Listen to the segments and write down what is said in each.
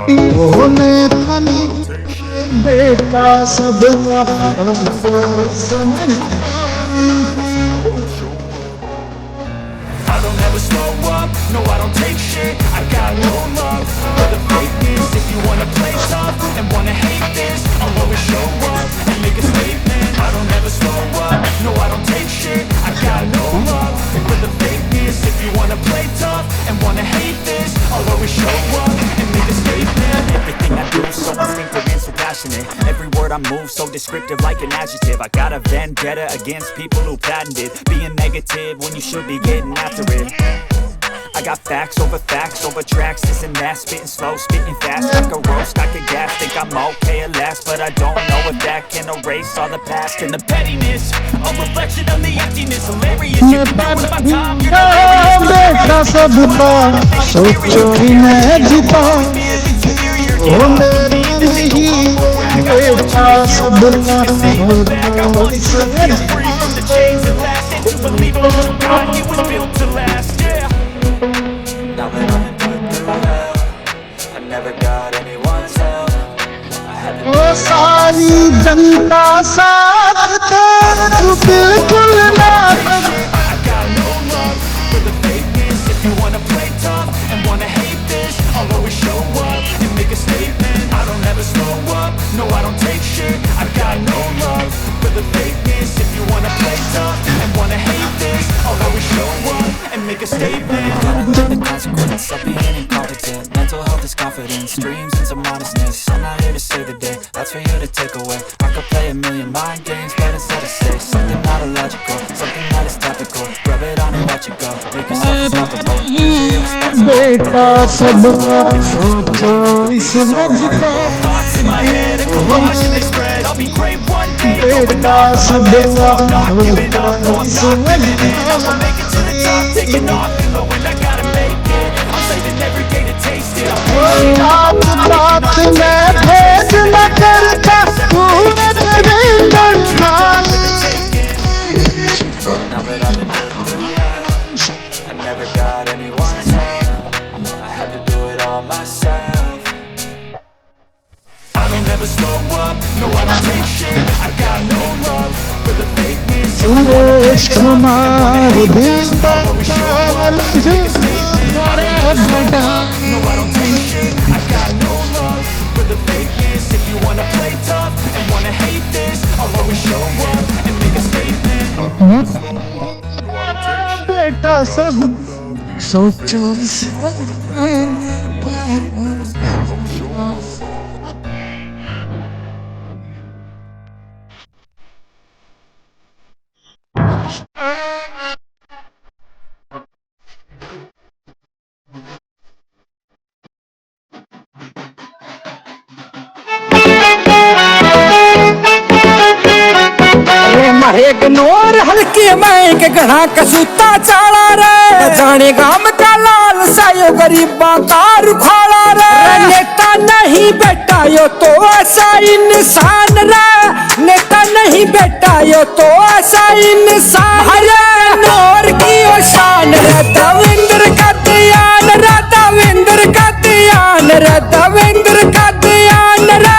होने थानी बेटा सब समझ I don't ever slow up, no I don't take shit. I got no love for the fakeness. If you wanna play tough and wanna hate this, I'll always show up and make a statement. I don't ever slow up, no I don't take shit. I got no love for the fakeness. If you wanna play tough and wanna hate this, I'll always show up and make a statement. Everything I do so instinctive and so passionate. Every word I move so descriptive like an adjective. I got a vendetta against people who patented being negative when you should be getting after it. I got facts over tracks, this and that, spitting slow, spitting fast, like a roast, I could gas, think I'm okay at last, but I don't know if that can erase all the past and the pettiness, a reflection of the emptiness, hilarious, you can do with my time, you're बेटा सब सोचो ही नहीं जीता हो मेरी नहीं बेटा सब Now that I've been put through hell, I never got anyone's help. I had to ओ सारी जनता साथ तेरे बिल्कुल ना I got no love for the fakeness. If you wanna play tough and wanna hate this, I'll always show up and make a statement. I don't ever slow up, no I don't take shit. I got no love for the fakeness. If you wanna play tough and wanna hate this, I'll always show up and make a statement. The consequence of being incompetent. Mental health is confidence, dreams and some honestness. I'm not here to save the day, that's for you to take away. I could play a million mind games, but instead I say something not illogical, something that is topical. Rub it on and watch it go, make yourself unstoppable. बेटा सब सोचो इस मजदा Thoughts in my head and watching they spread. I'll be great one day. बेटा सब Not giving up, no I'm not giving in. I'ma make it to the top, taking off, knowing I gotta make it. I'm saving every day to taste it. रात रात में भेद न करता तू मेरे लड़का Now that I've been through hell, I never got anyone's help. I had to do it all myself. I don't ever slow up, no I don't take shit. I got no love for the fakeness. Suresh Kumar दिल पर बेटा No I don't take shit. I got no love for the fakeness. If you wanna play tough and wanna hate this, I'll always show up and make a statement. बेटा सब सोचो मारे गनोर हल्के मैं के गढ़ा कसूता चाला रे जाने गाम का लाल सायो गरीबा का रुखाला रे नेता नहीं बेटा यो तो ऐसा इंसान रे नेता नहीं बेटा यो तो ऐसा इंसान हरे नोर की ओ शान रे दविंद्र का ध्यान रे दविंद्र का ध्यान रे दविंद्र का ध्यान रे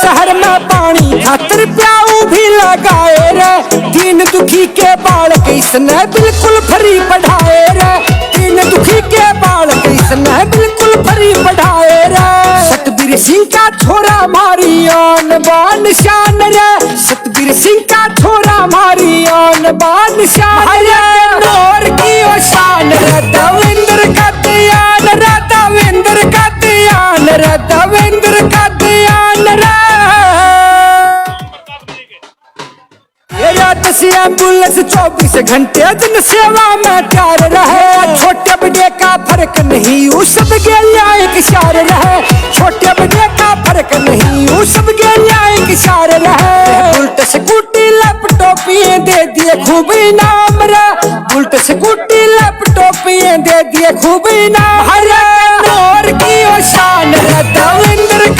शहर में पानी खातर प्याऊ भी लगाए रे दीन दुखी के बालक इसने बिल्कुल फ्री पढ़ाए रे दीन दुखी के बालक इसने बिल्कुल फ्री पढ़ाए रे सतबीर सिंह का छोरा मारी आन बान शान रे सतबीर सिंह का छोरा मारी आन बान शान रे नौर की ओ शान रे दविंद्र का ध्यान रे दविंद्र का ध्यान रे दविंद्र का ध्यान रे एम्बुलेंस 24 घंटे जन सेवा में तैयार रहे छोटे बड़े का फर्क नहीं उस सब के न्याय के सार रहे छोटे बड़े का फर्क नहीं उस सब के न्याय के सार रहे उल्ट स्कूटी लैपटॉप ये दे दिए खूब इनाम रे उल्ट स्कूटी लैपटॉप ये दे दिए खूब इनाम हरे नौर की ओ शान रे दविंद्र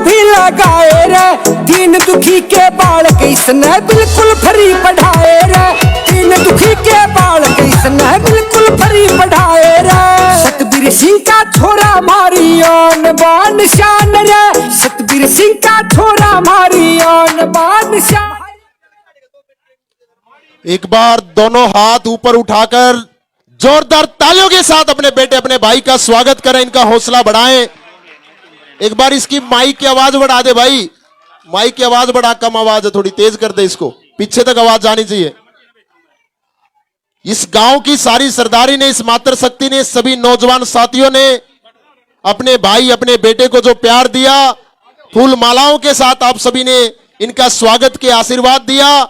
भी लगाए रे, दीन दुखी के बालक इसने बिल्कुल फ्री पढ़ाए रे, दीन दुखी के बालक इसने बिल्कुल फ्री पढ़ाए रे। सतबीर सिंह का छोरा मारी आन बान शान रे, सतबीर सिंह का छोरा मारी आन बान शान। एक बार दोनों हाथ ऊपर उठाकर जोरदार तालियों के साथ अपने बेटे अपने भाई का स्वागत करें, इनका हौसला बढ़ाएं। एक बार इसकी माइक की आवाज बढ़ा दे भाई, माइक की आवाज बढ़ा, कम आवाज है, थोड़ी तेज कर दे इसको, पीछे तक आवाज जानी चाहिए। इस गांव की सारी सरदारी ने, इस मातृशक्ति ने, सभी नौजवान साथियों ने अपने भाई अपने बेटे को जो प्यार दिया, फूल मालाओं के साथ आप सभी ने इनका स्वागत के आशीर्वाद दिया,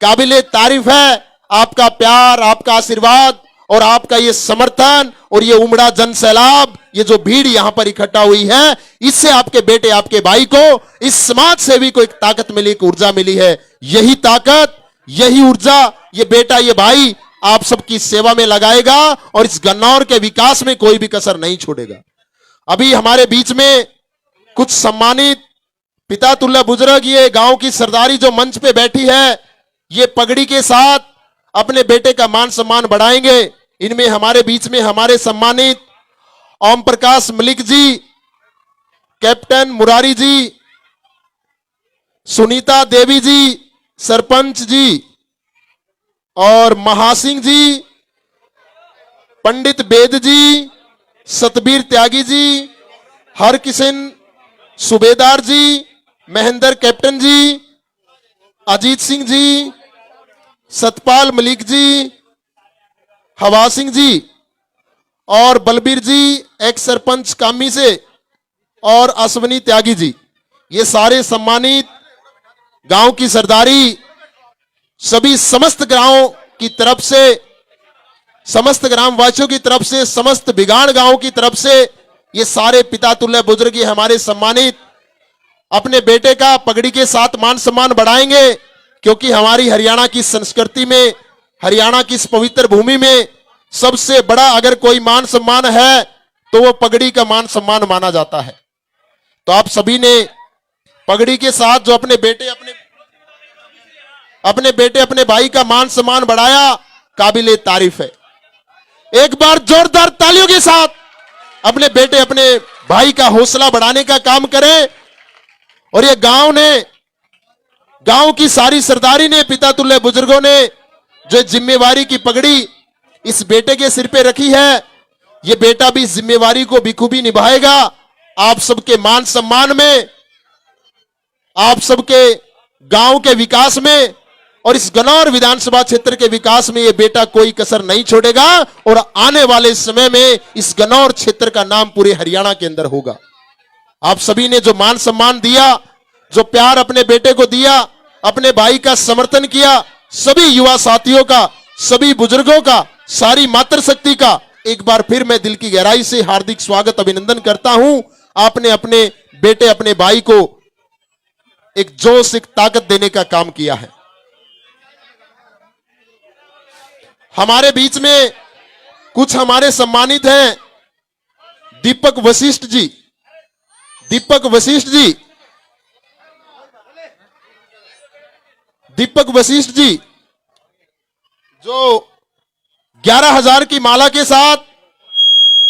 काबिले तारीफ है। आपका प्यार, आपका आशीर्वाद और आपका ये समर्थन और ये उमड़ा जन सैलाब, ये जो भीड़ यहां पर इकट्ठा हुई है, इससे आपके बेटे आपके भाई को, इस समाज सेवी को एक ताकत मिली, एक ऊर्जा मिली है। यही ताकत, यही ऊर्जा ये बेटा ये भाई आप सबकी सेवा में लगाएगा और इस गन्नौर के विकास में कोई भी कसर नहीं छोड़ेगा। अभी हमारे बीच में कुछ सम्मानित पिता तुल्य बुजुर्ग, ये गांव की सरदारी जो मंच पे बैठी है, ये पगड़ी के साथ अपने बेटे का मान सम्मान बढ़ाएंगे। इनमें हमारे बीच में हमारे सम्मानित ओम प्रकाश मलिक जी, कैप्टन मुरारी जी, सुनीता देवी जी, सरपंच जी और महासिंह जी, पंडित बेद जी, सतबीर त्यागी जी, हरकिशन सूबेदार जी, महेंद्र कैप्टन जी, अजीत सिंह जी, सतपाल मलिक जी, हवा सिंह जी और बलबीर जी एक्स सरपंच कामी से और अश्वनी त्यागी जी, ये सारे सम्मानित गांव की सरदारी सभी समस्त गांवों की तरफ से, समस्त ग्रामवासियों की तरफ से, समस्त बिगाड़ गांव की तरफ से ये सारे पिता तुल्य बुजुर्ग ये हमारे सम्मानित अपने बेटे का पगड़ी के साथ मान सम्मान बढ़ाएंगे, क्योंकि हमारी हरियाणा की संस्कृति में, हरियाणा की इस पवित्र भूमि में सबसे बड़ा अगर कोई मान सम्मान है तो वो पगड़ी का मान सम्मान माना जाता है। तो आप सभी ने पगड़ी के साथ जो अपने बेटे अपने भाई का मान सम्मान बढ़ाया, काबिले तारीफ है। एक बार जोरदार तालियों के साथ अपने बेटे अपने भाई का हौसला बढ़ाने का काम करें। और ये गांव की सारी सरदारी ने, पिता तुल्य बुजुर्गों ने जो जिम्मेवारी की पगड़ी इस बेटे के सिर पे रखी है, ये बेटा भी इस जिम्मेवारी को बखूबी निभाएगा। आप सबके मान सम्मान में, आप सबके गांव के विकास में और इस गन्नौर विधानसभा क्षेत्र के विकास में ये बेटा कोई कसर नहीं छोड़ेगा और आने वाले समय में इस गन्नौर क्षेत्र का नाम पूरे हरियाणा के अंदर होगा। आप सभी ने जो मान सम्मान दिया, जो प्यार अपने बेटे को दिया, अपने भाई का समर्थन किया, सभी युवा साथियों का, सभी बुजुर्गों का, सारी मातृशक्ति का एक बार फिर मैं दिल की गहराई से हार्दिक स्वागत अभिनंदन करता हूं। आपने अपने बेटे अपने भाई को एक जोश, एक ताकत देने का काम किया है। हमारे बीच में कुछ हमारे सम्मानित हैं, दीपक वशिष्ठ जी, दीपक वशिष्ठ जी, दीपक वशिष्ठ जी जो 11,000 की माला के साथ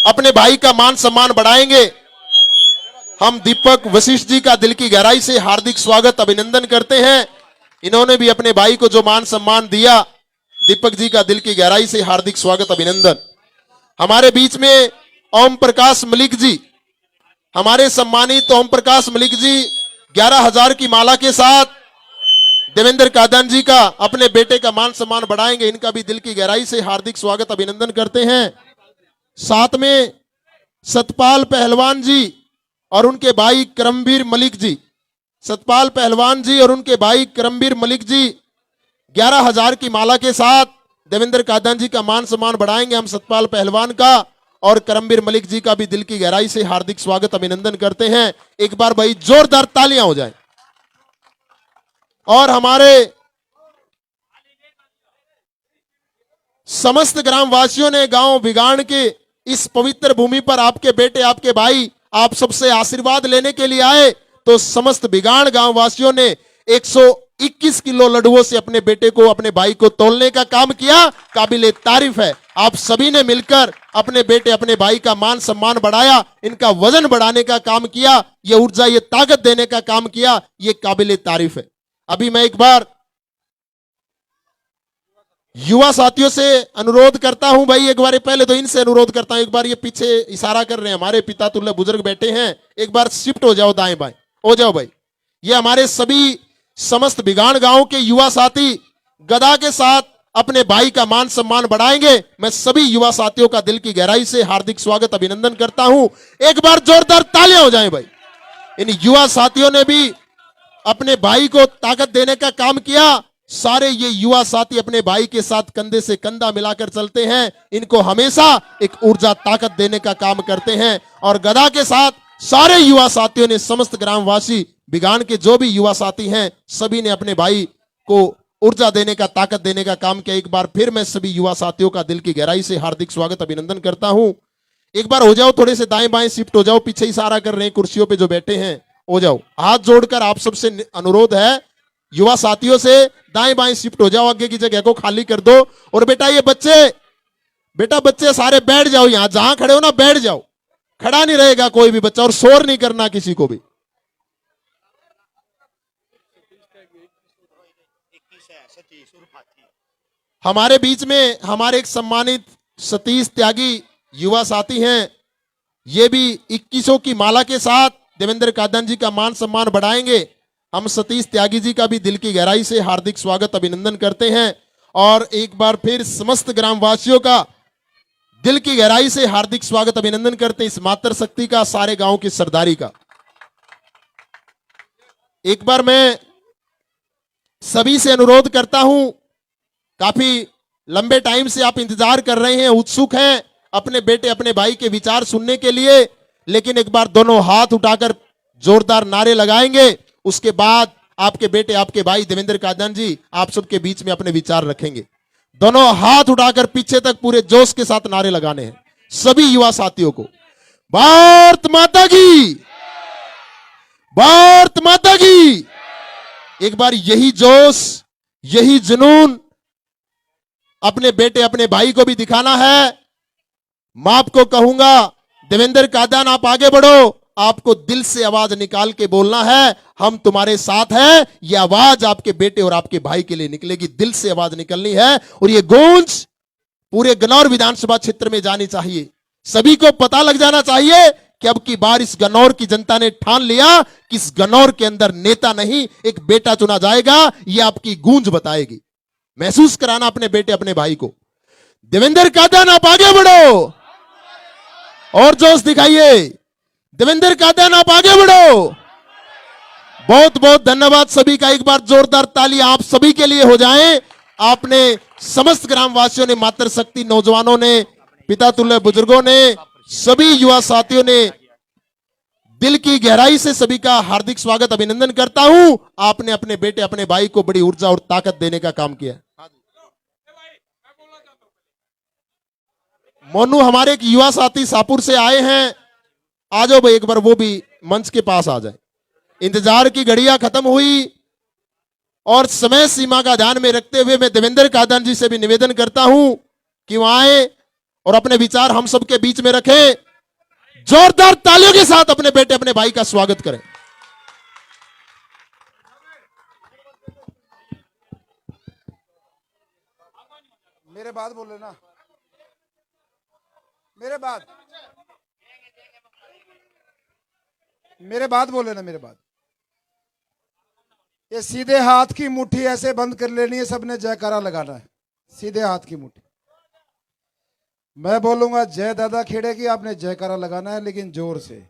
अपने भाई का मान सम्मान बढ़ाएंगे। हम दीपक वशिष्ठ जी का दिल की गहराई से हार्दिक स्वागत अभिनंदन करते हैं। इन्होंने भी अपने भाई को जो मान सम्मान दिया, दीपक जी का दिल की गहराई से हार्दिक स्वागत अभिनंदन। हमारे बीच में ओम प्रकाश मलिक जी, हमारे सम्मानित ओम प्रकाश मलिक जी 11,000 की माला के साथ देवेंद्र कादन जी का अपने बेटे का मान सम्मान बढ़ाएंगे। इनका भी दिल की गहराई से हार्दिक स्वागत अभिनंदन करते हैं। साथ में सतपाल पहलवान जी और उनके भाई करमवीर मलिक जी, सतपाल पहलवान जी और उनके भाई करमवीर मलिक जी 11,000 की माला के साथ देवेंद्र कादन जी का मान सम्मान बढ़ाएंगे। हम सतपाल पहलवान का और करमवीर मलिक जी का भी दिल की गहराई से हार्दिक स्वागत अभिनंदन करते हैं। एक बार भाई जोरदार तालियां हो जाए। और हमारे समस्त ग्रामवासियों ने गांव बिगाड़ के इस पवित्र भूमि पर आपके बेटे आपके भाई आप सबसे आशीर्वाद लेने के लिए आए। तो समस्त बिगाड़ गांव वासियों ने 121 किलो लड्डुओं से अपने बेटे को, अपने भाई को तोलने का काम किया। काबिले तारीफ है। आप सभी ने मिलकर अपने बेटे, अपने भाई का मान सम्मान बढ़ाया, इनका वजन बढ़ाने का काम किया, ये ऊर्जा, ये ताकत देने का काम किया, ये काबिले तारीफ है। अभी मैं एक बार युवा साथियों से अनुरोध करता हूं भाई, एक बार पहले तो इनसे अनुरोध करता हूं, एक बार ये पीछे इशारा कर रहे हैं, हमारे पिता तुल्य बुजुर्ग बैठे हैं, एक बार शिफ्ट हो जाओ दाएं बाएं, हो जाओ भाई। ये हमारे सभी समस्त बिगाड़ गांव के युवा साथी गदा के साथ अपने भाई का मान सम्मान बढ़ाएंगे। मैं सभी युवा साथियों का दिल की गहराई से हार्दिक स्वागत, अभिनंदन करता हूं। एक बार जोरदार तालियां हो जाएं भाई। इन युवा साथियों ने भी अपने भाई को ताकत देने का काम किया। सारे ये युवा साथी अपने भाई के साथ कंधे से कंधा मिलाकर चलते हैं, इनको हमेशा एक ऊर्जा, ताकत देने का काम करते हैं। और गदा के साथ सारे युवा साथियों ने, समस्त ग्रामवासी बिगान के जो भी युवा साथी हैं, सभी ने अपने भाई को ऊर्जा देने का, ताकत देने का काम किया। एक बार फिर मैं सभी युवा साथियों का दिल की गहराई से हार्दिक स्वागत, अभिनंदन करता हूं। एक बार हो जाओ, थोड़े से दाएं बाएं शिफ्ट हो जाओ, पीछे इशारा कर रहे हैं कुर्सियों पे जो बैठे हैं, हो जाओ। हाथ जोड़कर आप सबसे अनुरोध है, युवा साथियों से दाएं बाएं शिफ्ट हो जाओ, आगे की जगह को खाली कर दो। और बेटा ये बच्चे सारे बैठ जाओ, यहां जहां खड़े हो ना बैठ जाओ, खड़ा नहीं रहेगा कोई भी बच्चा, और शोर नहीं करना किसी को भी। हमारे बीच में हमारे एक सम्मानित सतीश त्यागी युवा साथी हैं, ये भी 2100 की माला के साथ देवेंद्र कादन जी का मान सम्मान बढ़ाएंगे। हम सतीश त्यागी जी का भी दिल की गहराई से हार्दिक स्वागत, अभिनंदन करते हैं। और एक बार फिर समस्त ग्रामवासियों का दिल की गहराई से हार्दिक स्वागत, अभिनंदन करते हैं इस मातृशक्ति का, सारे गांव की सरदारी का। एक बार मैं सभी से अनुरोध करता हूं, काफी लंबे टाइम से आप इंतजार कर रहे हैं, उत्सुक हैं अपने बेटे, अपने भाई के विचार सुनने के लिए, लेकिन एक बार दोनों हाथ उठाकर जोरदार नारे लगाएंगे। उसके बाद आपके बेटे, आपके भाई देवेंद्र कादन जी आप सबके बीच में अपने विचार रखेंगे। दोनों हाथ उठाकर पीछे तक पूरे जोश के साथ नारे लगाने हैं सभी युवा साथियों को। भारत माता की, भारत माता की। एक बार यही जोश, यही जुनून अपने बेटे, अपने भाई को भी दिखाना है। मैं आपको कहूंगा, देवेंद्र कादन आप आगे बढ़ो, आपको दिल से आवाज निकाल के बोलना है, हम तुम्हारे साथ हैं। यह आवाज आपके बेटे और आपके भाई के लिए निकलेगी, दिल से आवाज निकलनी है, और यह गूंज पूरे गन्नौर विधानसभा क्षेत्र में जानी चाहिए। सभी को पता लग जाना चाहिए कि अब की बार इस गन्नौर की जनता ने ठान लिया कि इस गन्नौर के अंदर नेता नहीं, एक बेटा चुना जाएगा। यह आपकी गूंज बताएगी। महसूस कराना अपने बेटे, अपने भाई को। देवेंद्र कादन आप आगे बढ़ो और जोश दिखाइए। देवेंद्र कादन आप आगे बढ़ो। बहुत बहुत धन्यवाद सभी का। एक बार जोरदार ताली आप सभी के लिए हो जाए। आपने, समस्त ग्रामवासियों ने, मातृशक्ति नौजवानों ने, पिता तुल्य बुजुर्गों ने, सभी युवा साथियों ने दिल की गहराई से सभी का हार्दिक स्वागत, अभिनंदन करता हूं। आपने अपने बेटे, अपने भाई को बड़ी ऊर्जा और ताकत देने का काम किया। मोनू हमारे एक युवा साथी शाहपुर से आए हैं, आ जाओ भाई, एक बार वो भी मंच के पास आ जाए। इंतजार की घड़ियां खत्म हुई और समय सीमा का ध्यान में रखते हुए मैं देवेंद्र कादन जी से भी निवेदन करता हूं कि वह आए और अपने विचार हम सबके बीच में रखें। जोरदार तालियों के साथ अपने बेटे, अपने भाई का स्वागत करें। मेरे बाद बोले ना, मेरे बाद बोले ना, मेरे बाद। ये सीधे हाथ की मुट्ठी ऐसे बंद कर लेनी है, सबने जयकारा लगाना है, सीधे हाथ की मुट्ठी। मैं बोलूंगा जय दादा खेड़े की, आपने जयकारा लगाना है, लेकिन जोर से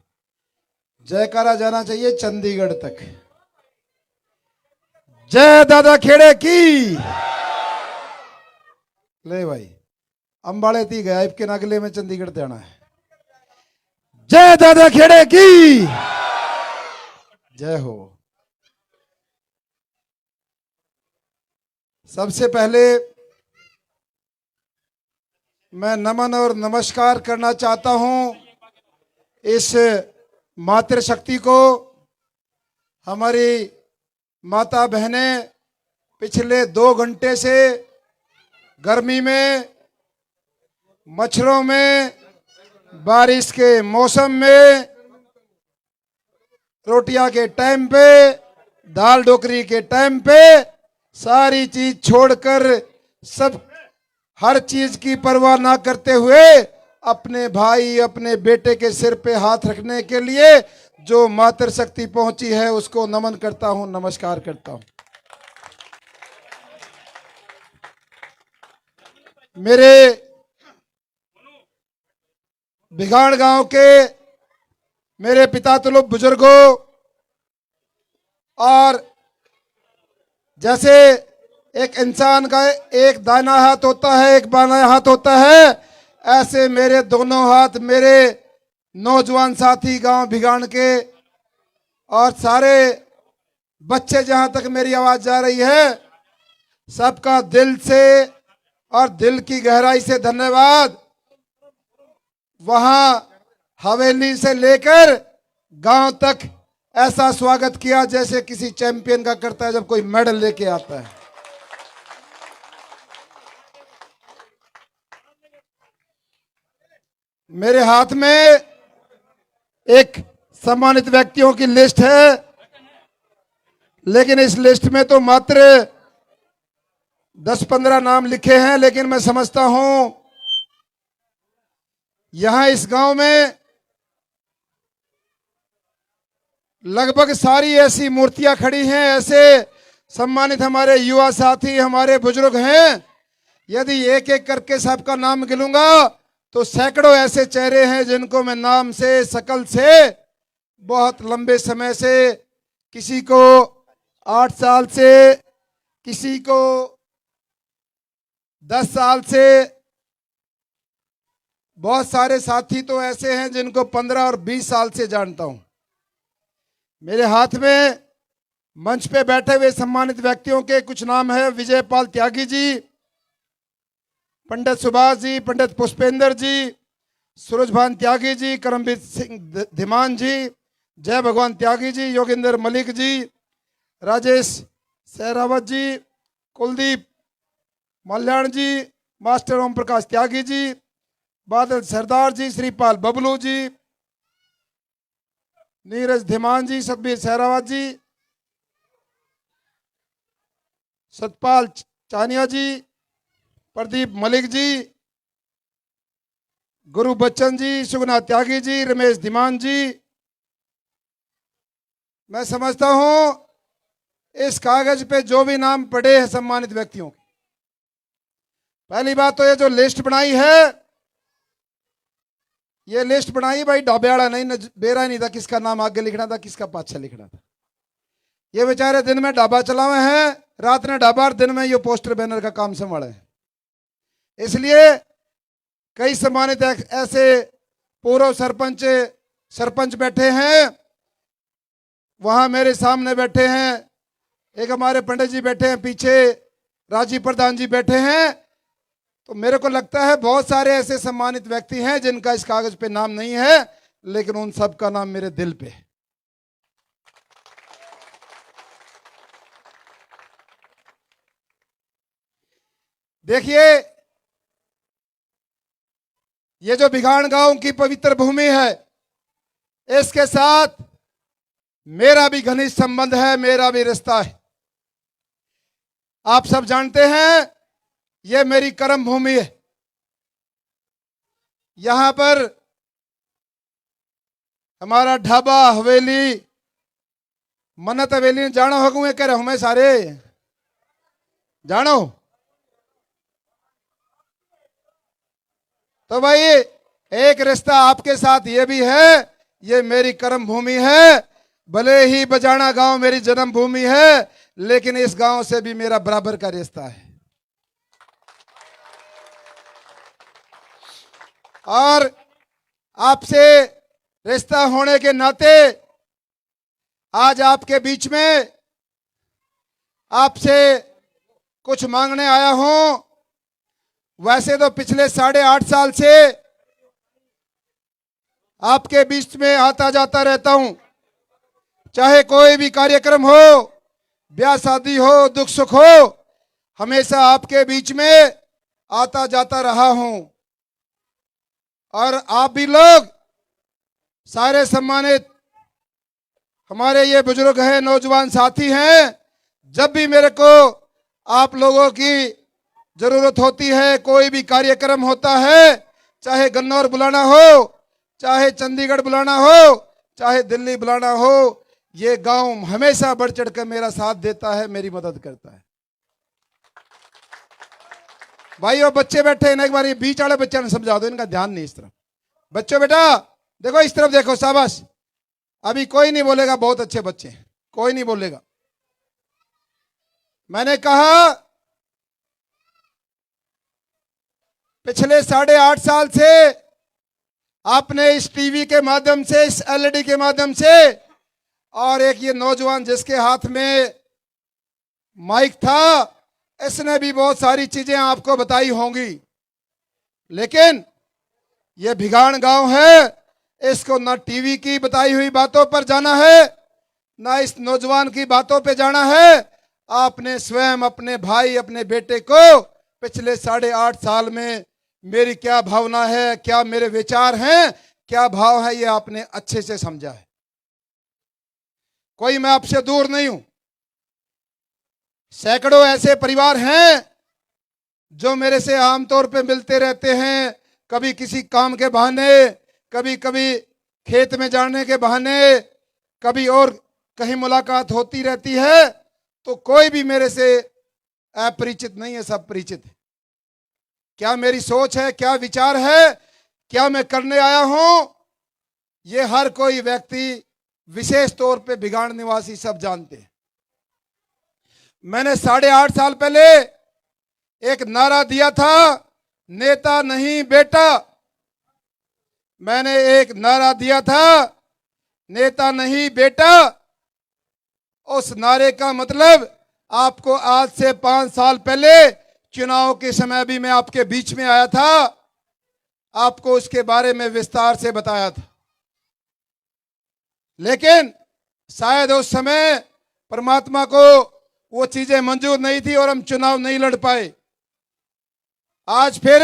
जयकारा जाना चाहिए चंडीगढ़ तक। जय दादा खेड़े की। ले भाई, अंबाड़े थी गया, के अगले में चंडीगढ़ जाना है। जय दादा खेड़े की जय हो। सबसे पहले मैं नमन और नमस्कार करना चाहता हूं इस मातृशक्ति को, हमारी माता बहनें पिछले 2 घंटे से गर्मी में, मच्छरों में, बारिश के मौसम में, रोटियां के टाइम पे, दाल ढोकरी के टाइम पे सारी चीज छोड़कर, सब हर चीज की परवाह ना करते हुए अपने भाई, अपने बेटे के सिर पे हाथ रखने के लिए जो मातृशक्ति पहुंची है उसको नमन करता हूं, नमस्कार करता हूं। मेरे बिघाड़ गांव के मेरे पिता तुल्य बुजुर्गों, और जैसे एक इंसान का एक दाहिना हाथ होता है, एक बायां हाथ होता है, ऐसे मेरे दोनों हाथ मेरे नौजवान साथी गांव भिगाड़ के और सारे बच्चे, जहां तक मेरी आवाज जा रही है, सबका दिल से और दिल की गहराई से धन्यवाद। वहां हवेली से लेकर गांव तक ऐसा स्वागत किया जैसे किसी चैंपियन का करता है जब कोई मेडल लेके आता है। मेरे हाथ में एक सम्मानित व्यक्तियों की लिस्ट है, लेकिन इस लिस्ट में तो मात्र 10-15 नाम लिखे हैं, लेकिन मैं समझता हूं यहां इस गांव में लगभग सारी ऐसी मूर्तियां खड़ी हैं, ऐसे सम्मानित हमारे युवा साथी, हमारे बुजुर्ग हैं। यदि एक एक करके सबका नाम गिनूंगा तो सैकड़ों ऐसे चेहरे हैं जिनको मैं नाम से, शकल से, बहुत लंबे समय से, किसी को 8 साल से, किसी को 10 साल से, बहुत सारे साथी तो ऐसे हैं जिनको 15 और 20 साल से जानता हूं। मेरे हाथ में मंच पे बैठे हुए सम्मानित व्यक्तियों के कुछ नाम है। विजयपाल त्यागी जी, पंडित सुभाष जी, पंडित पुष्पेंद्र जी, सूरजभान त्यागी जी, करमवीर सिंह धीमान जी, जय भगवान त्यागी जी, योगेंद्र मलिक जी, राजेश सहरावत जी, कुलदीप मल्याण जी, मास्टर ओम प्रकाश त्यागी जी, बादल सरदार जी, श्रीपाल बबलू जी, नीरज धीमान जी, सतबीर सहरावत जी, सतपाल चानिया जी, प्रदीप मलिक जी, गुरु बच्चन जी, सुगना त्यागी जी, रमेश धीमान जी। मैं समझता हूं इस कागज पे जो भी नाम पड़े हैं सम्मानित व्यक्तियों के, पहली बात तो ये जो लिस्ट बनाई है, ये लिस्ट बनाई भाई ढाबेवाड़ा नहीं, बेरा नहीं था किसका नाम आगे लिखना था, किसका पाछा लिखना था। ये बेचारे दिन में ढाबा चलावे हैं, रात ने ढाबा और दिन में ये पोस्टर बैनर का काम संभाले है। इसलिए कई सम्मानित ऐसे पूर्व सरपंच बैठे हैं, वहां मेरे सामने बैठे हैं, एक हमारे पंडित जी बैठे हैं, पीछे राजीव प्रधान जी बैठे हैं। तो मेरे को लगता है बहुत सारे ऐसे सम्मानित व्यक्ति हैं जिनका इस कागज पे नाम नहीं है, लेकिन उन सब का नाम मेरे दिल पे है। देखिए, ये जो बिघाड़ गांव की पवित्र भूमि है, इसके साथ मेरा भी घनिष्ठ संबंध है, मेरा भी रिश्ता है। आप सब जानते हैं ये मेरी कर्म भूमि है। यहां पर हमारा ढाबा, हवेली, मन्नत हवेली जानो हकूं कह रहे हमें सारे जानो। तो भाई एक रिश्ता आपके साथ ये भी है, ये मेरी कर्म भूमि है। भले ही बजाना गांव मेरी जन्म भूमि है, लेकिन इस गांव से भी मेरा बराबर का रिश्ता है। और आपसे रिश्ता होने के नाते आज आपके बीच में आपसे कुछ मांगने आया हूं। वैसे तो पिछले 8.5 साल से आपके बीच में आता जाता रहता हूं। चाहे कोई भी कार्यक्रम हो, ब्याह शादी हो, दुख सुख हो, हमेशा आपके बीच में आता जाता रहा हूं। और आप भी लोग सारे सम्मानित हमारे ये बुजुर्ग हैं, नौजवान साथी हैं, जब भी मेरे को आप लोगों की जरूरत होती है, कोई भी कार्यक्रम होता है, चाहे गन्नौर बुलाना हो, चाहे चंडीगढ़ बुलाना हो, चाहे दिल्ली बुलाना हो, ये गांव हमेशा बढ़ चढ़ कर मेरा साथ देता है, मेरी मदद करता है। भाइयों, बच्चे बैठे हैं, एक बार ये बीच वाले बच्चे ने समझा दो, इनका ध्यान नहीं इस तरफ। बच्चों बेटा देखो, इस तरफ देखो, शाबाश। अभी कोई नहीं बोलेगा, बहुत अच्छे बच्चे, कोई नहीं बोलेगा। मैंने कहा पिछले 8.5 साल से आपने इस टीवी के माध्यम से, इस एलईडी के माध्यम से, और एक ये नौजवान जिसके हाथ में माइक था, इसने भी बहुत सारी चीजें आपको बताई होंगी। लेकिन ये भिगाड़ गांव है, इसको ना टीवी की बताई हुई बातों पर जाना है, ना इस नौजवान की बातों पे जाना है। आपने स्वयं अपने भाई, अपने बेटे को पिछले 8.5 साल में मेरी क्या भावना है, क्या मेरे विचार हैं, क्या भाव है, ये आपने अच्छे से समझा है। कोई मैं आपसे दूर नहीं हूं। सैकड़ों ऐसे परिवार हैं जो मेरे से आमतौर पे मिलते रहते हैं, कभी किसी काम के बहाने, कभी कभी खेत में जाने के बहाने, कभी और कहीं मुलाकात होती रहती है। तो कोई भी मेरे से अपरिचित नहीं है, सब परिचित है। क्या मेरी सोच है, क्या विचार है, क्या मैं करने आया हूं, ये हर कोई व्यक्ति, विशेष तौर पे भिगाड़ निवासी सब जानते हैं। मैंने 8.5 साल पहले एक नारा दिया था, नेता नहीं बेटा। मैंने एक नारा दिया था, नेता नहीं बेटा। उस नारे का मतलब आपको आज से 5 साल पहले चुनाव के समय भी मैं आपके बीच में आया था, आपको उसके बारे में विस्तार से बताया था। लेकिन शायद उस समय परमात्मा को वो चीजें मंजूर नहीं थी और हम चुनाव नहीं लड़ पाए। आज फिर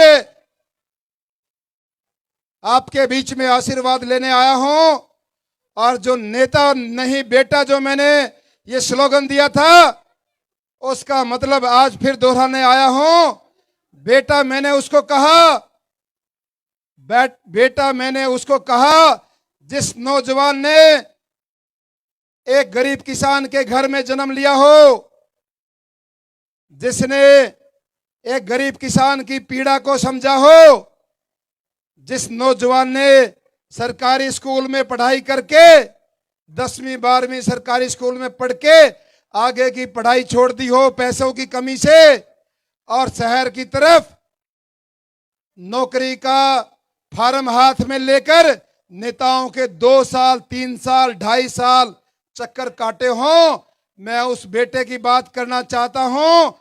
आपके बीच में आशीर्वाद लेने आया हूं, और जो नेता नहीं बेटा जो मैंने ये स्लोगन दिया था, उसका मतलब आज फिर दोहराने आया हूं। बेटा मैंने उसको कहा, बेटा मैंने उसको कहा जिस नौजवान ने एक गरीब किसान के घर में जन्म लिया हो, जिसने एक गरीब किसान की पीड़ा को समझा हो, जिस नौजवान ने सरकारी स्कूल में पढ़ाई करके 10वीं 12वीं सरकारी स्कूल में पढ़ के आगे की पढ़ाई छोड़ दी हो पैसों की कमी से, और शहर की तरफ नौकरी का फार्म हाथ में लेकर नेताओं के 2 साल 3 साल 2.5 साल चक्कर काटे हों। मैं उस बेटे की बात करना चाहता हूं,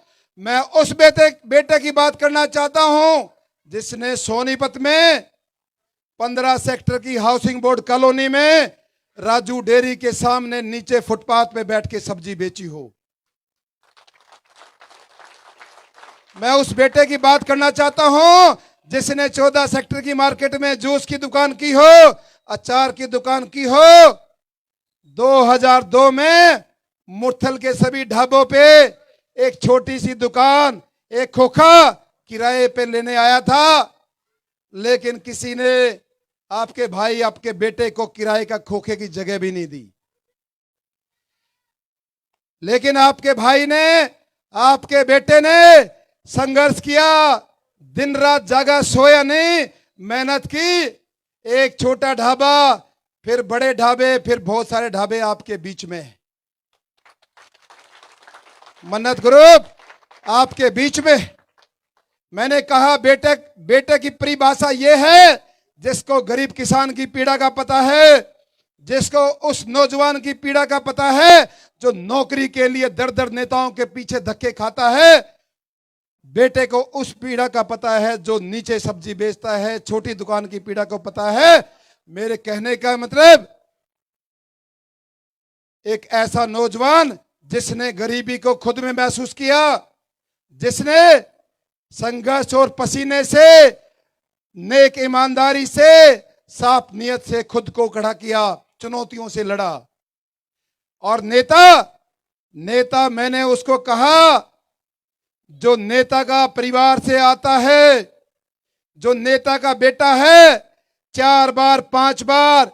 मैं उस बेटे की बात करना चाहता हूं जिसने सोनीपत में 15 सेक्टर की हाउसिंग बोर्ड कॉलोनी में राजू डेयरी के सामने नीचे फुटपाथ पे बैठ के सब्जी बेची हो। मैं उस बेटे की बात करना चाहता हूं जिसने 14 सेक्टर की मार्केट में जूस की दुकान की हो, अचार की दुकान की हो। 2002 में मुरथल के सभी ढाबों पे एक छोटी सी दुकान, एक खोखा किराए पे लेने आया था, लेकिन किसी ने आपके भाई, आपके बेटे को किराए का खोखे की जगह भी नहीं दी। लेकिन आपके भाई ने, आपके बेटे ने संघर्ष किया, दिन रात जागा, सोया नहीं, मेहनत की। एक छोटा ढाबा, फिर बड़े ढाबे, फिर बहुत सारे ढाबे आपके बीच में, मन्नत ग्रुप आपके बीच में। मैंने कहा बेटे की परिभाषा यह है जिसको गरीब किसान की पीड़ा का पता है, जिसको उस नौजवान की पीड़ा का पता है जो नौकरी के लिए दर दर नेताओं के पीछे धक्के खाता है। बेटे को उस पीड़ा का पता है जो नीचे सब्जी बेचता है, छोटी दुकान की पीड़ा को पता है। मेरे कहने का मतलब एक ऐसा नौजवान जिसने गरीबी को खुद में महसूस किया, जिसने संघर्ष और पसीने से, नेक ईमानदारी से, साफ नियत से खुद को खड़ा किया, चुनौतियों से लड़ा। और नेता मैंने उसको कहा जो नेता का परिवार से आता है, जो नेता का बेटा है, 4 बार 5 बार,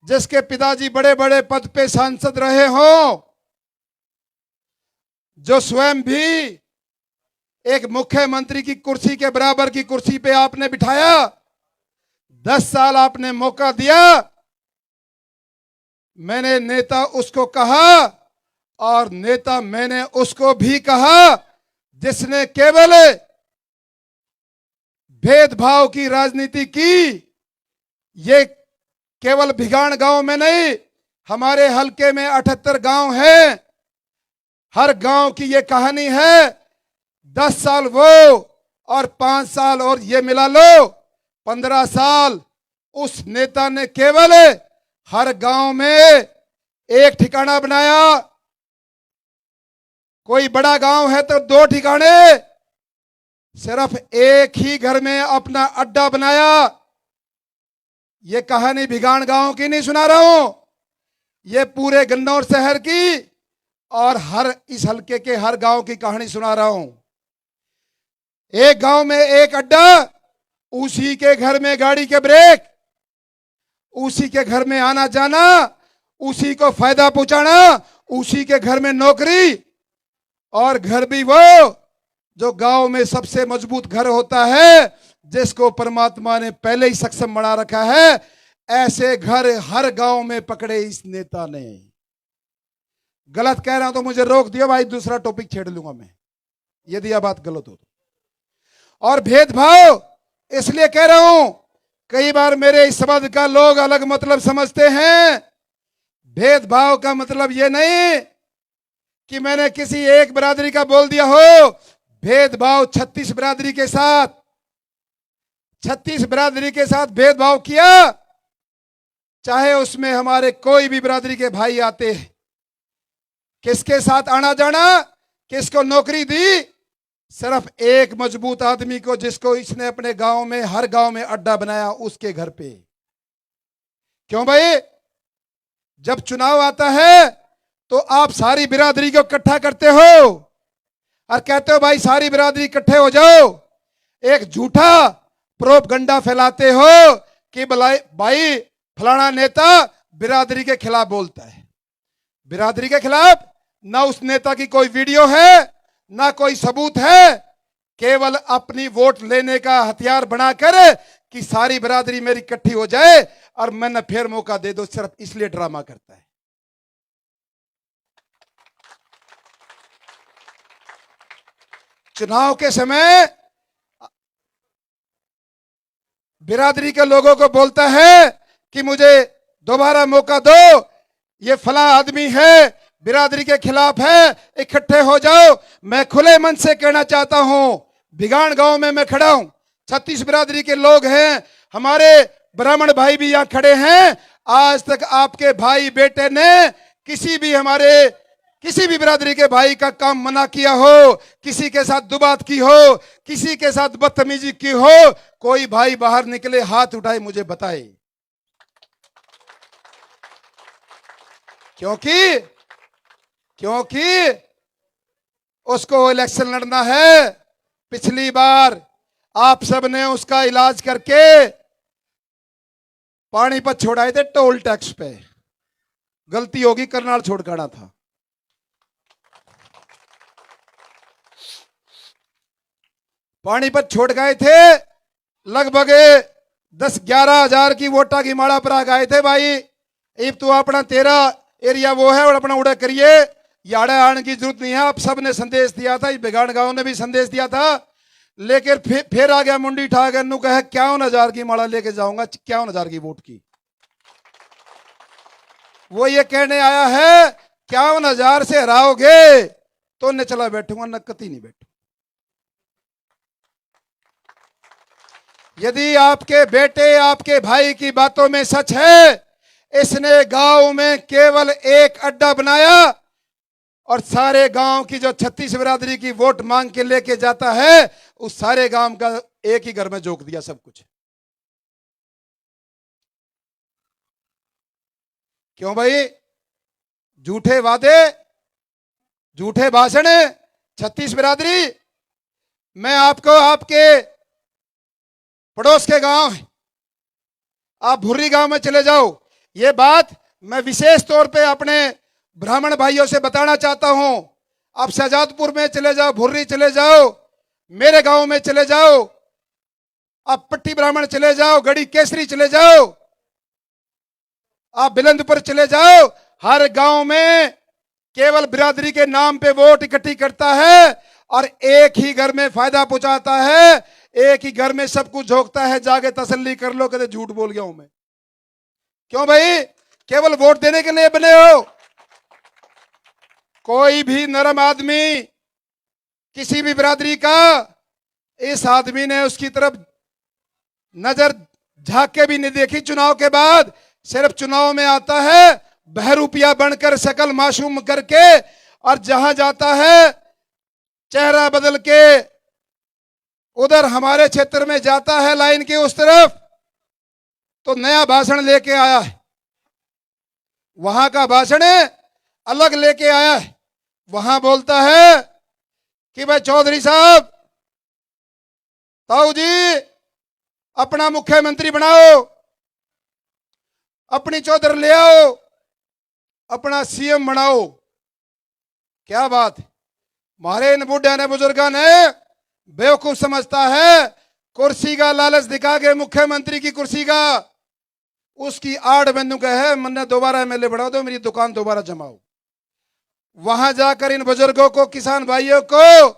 जिसके पिताजी बड़े बड़े पद पे सांसद रहे हों, जो स्वयं भी एक मुख्यमंत्री की कुर्सी के बराबर की कुर्सी पे आपने बिठाया, 10 साल आपने मौका दिया। मैंने नेता उसको कहा, और नेता मैंने उसको भी कहा जिसने केवल भेदभाव की राजनीति की। ये केवल भिगाण गांव में नहीं, हमारे हलके में 78 गांव हैं, हर गांव की ये कहानी है। 10 साल वो और 5 साल और ये मिला लो, 15 साल उस नेता ने केवल हर गांव में एक ठिकाना बनाया। कोई बड़ा गांव है तो 2 ठिकाने, सिर्फ एक ही घर में अपना अड्डा बनाया। ये कहानी भिगाण गांव की नहीं सुना रहा हूं, ये पूरे गन्नौर शहर की और हर इस हलके के हर गांव की कहानी सुना रहा हूं। एक गांव में एक अड्डा, उसी के घर में गाड़ी के ब्रेक, उसी के घर में आना जाना, उसी को फायदा पहुंचाना, उसी के घर में नौकरी, और घर भी वो जो गांव में सबसे मजबूत घर होता है, जिसको परमात्मा ने पहले ही सक्षम बना रखा है। ऐसे घर हर गांव में पकड़े इस नेता ने। गलत कह रहा हूं तो मुझे रोक दियो भाई, दूसरा टॉपिक छेड़ लूंगा मैं यदि यह बात गलत हो तो। और भेदभाव इसलिए कह रहा हूं, कई बार मेरे इस शब्द का लोग अलग मतलब समझते हैं। भेदभाव का मतलब यह नहीं कि मैंने किसी एक बिरादरी का बोल दिया हो। भेदभाव 36 बिरादरी के साथ, 36 बिरादरी के साथ भेदभाव किया, चाहे उसमें हमारे कोई भी बिरादरी के भाई आते हैं। किसके साथ आना जाना, किसको नौकरी दी, सिर्फ एक मजबूत आदमी को, जिसको इसने अपने गांव में, हर गांव में अड्डा बनाया, उसके घर पे। क्यों भाई? जब चुनाव आता है तो आप सारी बिरादरी को इकट्ठा करते हो और कहते हो भाई सारी बिरादरी इकट्ठे हो जाओ। एक झूठा प्रोपगंडा फैलाते हो कि भाई फलाना नेता बिरादरी के खिलाफ बोलता है। बिरादरी के खिलाफ ना उस नेता की कोई वीडियो है, ना कोई सबूत है, केवल अपनी वोट लेने का हथियार बनाकर कि सारी बिरादरी मेरी इकट्ठी हो जाए और मैंने फिर मौका दे दो, सिर्फ इसलिए ड्रामा करता है। चुनाव के समय बिरादरी के लोगों को बोलता है कि मुझे दोबारा मौका दो, ये फला आदमी है, बिरादरी के खिलाफ है, इकट्ठे हो जाओ। मैं खुले मन से कहना चाहता हूं, भिगाण गांव में मैं खड़ा हूं, 36 बिरादरी के लोग हैं, हमारे ब्राह्मण भाई भी यहां खड़े हैं। आज तक आपके भाई बेटे ने किसी भी बिरादरी के भाई का काम मना किया हो, किसी के साथ दुबात की हो, किसी के साथ बदतमीजी की हो, कोई भाई बाहर निकले हाथ उठाए मुझे बताए। क्योंकि उसको इलेक्शन लड़ना है। पिछली बार आप सब ने उसका इलाज करके पानीपत छोड़ाए थे टोल टैक्स पे। गलती होगी, करनाल छोड़ करना था। पानीपत छोड़ गए थे, लगभग 10-11 हजार की वोटा की माड़ा पर आ गए थे भाई। अब तो अपना तेरा एरिया वो है और अपना उड़ा करिए, याड़ा आने की जरूरत नहीं है। आप सब ने संदेश दिया था, बिगाड़ गांव ने भी संदेश दिया था, लेकिन फिर आ गया मुंडी ठा कर कहा 51 हजार की माड़ा लेके जाऊंगा, 51 हजार की वोट की। वो ये कहने आया है 51 हजार से हराओगे तो न चला बैठूंगा, नकती नहीं बैठूंगा। यदि आपके बेटे, आपके भाई की बातों में सच है, इसने गांव में केवल एक अड्डा बनाया और सारे गांव की जो 36 बिरादरी की वोट मांग के लेके जाता है उस सारे गांव का एक ही घर में झोंक दिया सब कुछ। क्यों भाई? झूठे वादे, झूठे भाषण। 36 बिरादरी, मैं आपको आपके पड़ोस के गांव, आप भुर्री गांव में चले जाओ, ये बात मैं विशेष तौर पे अपने ब्राह्मण भाइयों से बताना चाहता हूं। आप शहजादपुर में चले जाओ, भुर्री चले जाओ, मेरे गांव में चले जाओ, आप पट्टी ब्राह्मण चले जाओ, गढ़ी केसरी चले जाओ, आप बिलंदपुर चले जाओ, हर गांव में केवल बिरादरी के नाम पे वोट इकट्ठी करता है और एक ही घर में फायदा पहुंचाता है, एक ही घर में सब कुछ झोंकता है। जाके तसल्ली कर लो, कहते झूठ बोल गया हूं मैं। क्यों भाई? केवल वोट देने के लिए बने हो। कोई भी नरम आदमी किसी भी बिरादरी का, इस आदमी ने उसकी तरफ नजर झांक के भी नहीं देखी। चुनाव के बाद सिर्फ चुनाव में आता है, बहरूपिया बनकर शकल मासूम करके, और जहां जाता है चेहरा बदल के, उधर हमारे क्षेत्र में जाता है लाइन के उस तरफ तो नया भाषण लेके आया है, वहां का भाषण अलग लेके आया है। वहां बोलता है कि भाई चौधरी साहब, ताऊ जी अपना मुख्यमंत्री बनाओ, अपनी चौधर ले आओ, अपना सीएम बनाओ। क्या बात है? हमारे इन बुढ़िया ने, बुजुर्गा ने बेवकूफ समझता है कुर्सी का लालच दिखा के, मुख्यमंत्री की कुर्सी का, उसकी आड़ बंदू का है मन्ने दोबारा एमएलए बढ़ा दो, मेरी दुकान दोबारा जमाओ। वहां जाकर इन बुजुर्गों को, किसान भाइयों को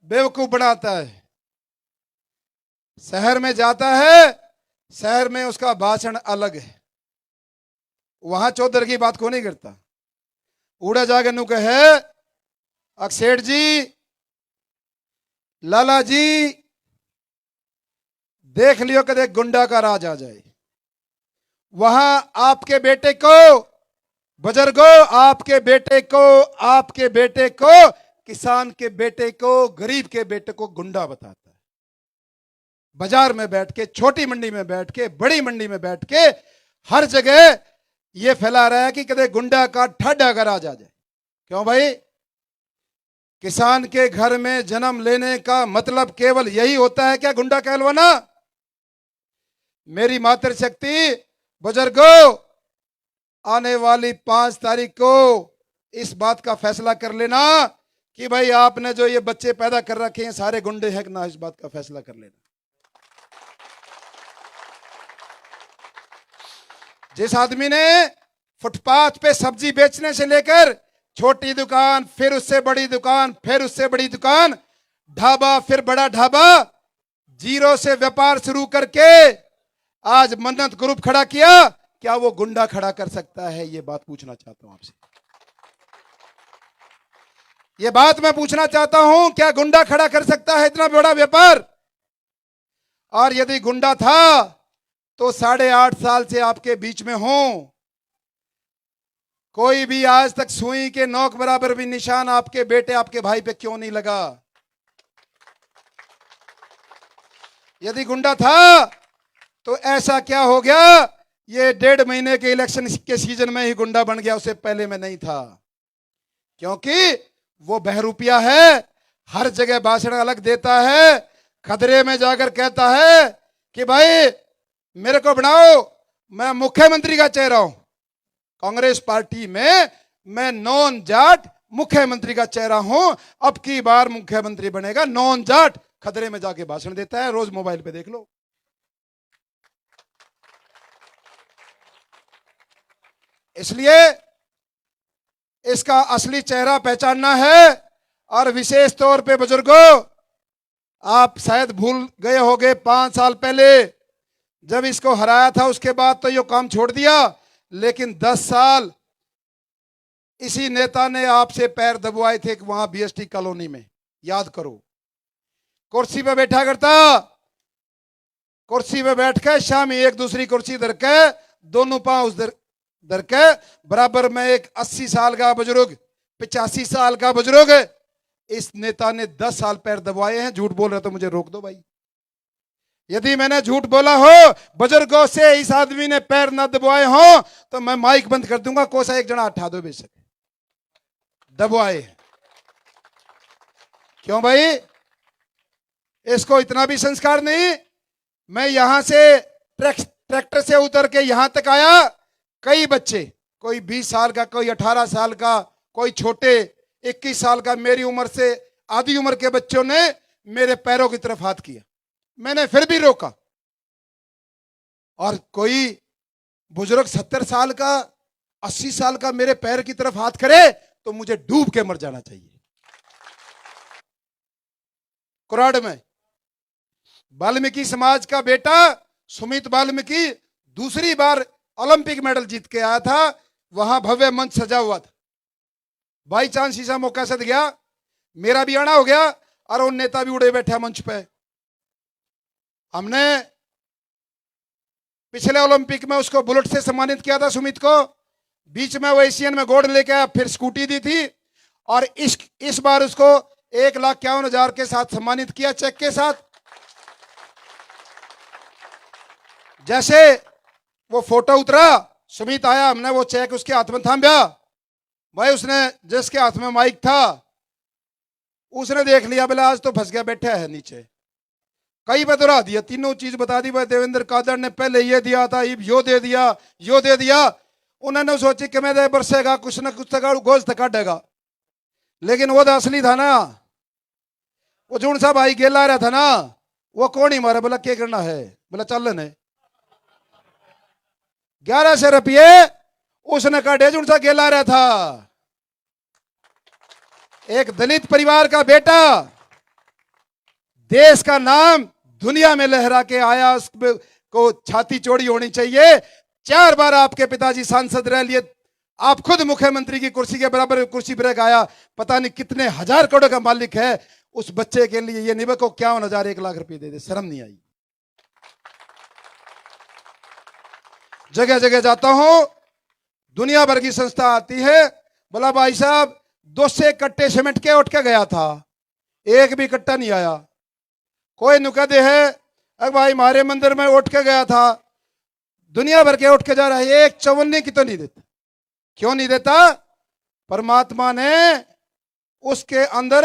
बेवकूफ बनाता है। शहर में जाता है, शहर में उसका भाषण अलग है, वहां चौधर की बात को नहीं करता। उड़ा जाकर नु कहे, अक्सेठ जी, लाला जी, देख लियो कदे गुंडा का राज आ जाए। वहां आपके बेटे को, बुजुर्गों, आपके बेटे को, किसान के बेटे को, गरीब के बेटे को गुंडा बताता है। बाजार में बैठ के, छोटी मंडी में बैठ के, बड़ी मंडी में बैठ के, हर जगह ये फैला रहा है कि कदे गुंडा का ठाडा का राज आ जाए। क्यों भाई? किसान के घर में जन्म लेने का मतलब केवल यही होता है क्या, गुंडा कहलवाना? मेरी मातृशक्ति बुजुर्गों, आने वाली 5 तारीख को इस बात का फैसला कर लेना कि भाई आपने जो ये बच्चे पैदा कर रखे हैं सारे गुंडे हैं कि ना, इस बात का फैसला कर लेना। जिस आदमी ने फुटपाथ पे सब्जी बेचने से लेकर छोटी दुकान, फिर उससे बड़ी दुकान, फिर उससे बड़ी दुकान, ढाबा, फिर बड़ा ढाबा, जीरो से व्यापार शुरू करके आज मन्नत ग्रुप खड़ा किया, क्या वो गुंडा खड़ा कर सकता है? ये बात पूछना चाहता हूं आपसे। ये बात मैं पूछना चाहता हूं, क्या गुंडा खड़ा कर सकता है इतना बड़ा व्यापार? और यदि गुंडा था तो 8.5 साल से आपके बीच में हूं, कोई भी आज तक सुई के नोक बराबर भी निशान आपके बेटे, आपके भाई पे क्यों नहीं लगा? यदि गुंडा था तो ऐसा क्या हो गया ये 1.5 महीने के इलेक्शन के सीजन में ही गुंडा बन गया, उससे पहले में नहीं था? क्योंकि वो बहरूपिया है, हर जगह भाषण अलग देता है, खदरे में जाकर कहता है कि भाई मेरे को बनाओ, मैं मुख्यमंत्री का चेहरा हूं। कांग्रेस पार्टी में मैं नॉन जाट मुख्यमंत्री का चेहरा हूं, अब की बार मुख्यमंत्री बनेगा नॉन जाट, खतरे में जाके भाषण देता है, रोज मोबाइल पे देख लो। इसलिए इसका असली चेहरा पहचानना है। और विशेष तौर पे बुजुर्गों, आप शायद भूल गए होंगे 5 साल पहले जब इसको हराया था, उसके बाद तो ये काम छोड़ दिया, लेकिन 10 साल इसी नेता ने आपसे पैर दबवाए थे कि वहां बीएसटी कॉलोनी में, याद करो। कुर्सी पे बैठा करता, कुर्सी पे बैठ के शामी एक दूसरी कुर्सी धर के दोनों पांव उधर दर के बराबर में एक 80 साल का बुजुर्ग, 85 साल का बुजुर्ग, इस नेता ने 10 साल पैर दबाए हैं। झूठ बोल रहे तो मुझे रोक दो भाई। यदि मैंने झूठ बोला हो, बुजुर्गों से इस आदमी ने पैर न दबाए हो, तो मैं माइक बंद कर दूंगा। कोसा एक जना उठा दो, बेशक दबाए। क्यों भाई? इसको इतना भी संस्कार नहीं। मैं यहां से ट्रैक्टर से उतर के यहां तक आया, कई बच्चे, कोई 20 साल का, कोई 18 साल का, कोई छोटे 21 साल का, मेरी उम्र से आधी उम्र के बच्चों ने मेरे पैरों की तरफ हाथ किया। मैंने फिर भी रोका। और कोई बुजुर्ग 70 साल का, 80 साल का मेरे पैर की तरफ हाथ करे तो मुझे डूब के मर जाना चाहिए। कुराड़ में वाल्मीकि समाज का बेटा सुमित वाल्मीकि दूसरी बार ओलंपिक मेडल जीत के आया था। वहां भव्य मंच सजा हुआ था। बाई चांस शीशा मौका से गया, मेरा भी आना हो गया और उन नेता भी उड़े बैठे मंच पे। हमने पिछले ओलंपिक में उसको बुलेट से सम्मानित किया था, सुमित को। बीच में वो एशियन में गोल्ड लेके आया, फिर स्कूटी दी थी। और इस बार उसको 1,51,000 के साथ सम्मानित किया, चेक के साथ। जैसे वो फोटो उतरा, सुमित आया, हमने वो चेक उसके हाथ में थाम्या। भाई उसने, जिसके हाथ में माइक था, उसने देख लिया, बोला आज तो फंस गया, बैठा है नीचे। कई बदरा दिया, तीनों चीज बता दी। भाई देवेंद्र कादर ने पहले ये दिया था, यो दे दिया, यो दे दिया। उन्होंने सोची कि मैं बरसेगा, कुछ ना कुछ गोश्त काटेगा। लेकिन वो तो असली था ना, वो जून सा भाई गेला रहा था ना, वो कौन ही मारा। बोला क्या करना है? बोला चल ने 1100 रुपये उसने काटे, जून सा गेला रहा था। एक दलित परिवार का बेटा देश का नाम दुनिया में लहरा के आया, उसको छाती चौड़ी होनी चाहिए। 4 बार आपके पिताजी सांसद रह लिए, आप खुद मुख्यमंत्री की कुर्सी के बराबर कुर्सी पर आया। पता नहीं कितने हजार करोड़ का मालिक है। उस बच्चे के लिए ये निबक को 51,000 1 लाख रुपए दे दे, शर्म नहीं आई? जगह जगह जाता हूं, दुनिया भर की संस्था आती है। बोला भाई साहब 200 कट्टे सीमेंट के उठ के गया था, एक भी कट्टा नहीं आया। कोई नुकदे है, अरे भाई हमारे मंदिर में उठ के गया था, दुनिया भर के उठ के जा रहा है, एक चवन्नी की तो नहीं देता। क्यों नहीं देता? परमात्मा ने उसके अंदर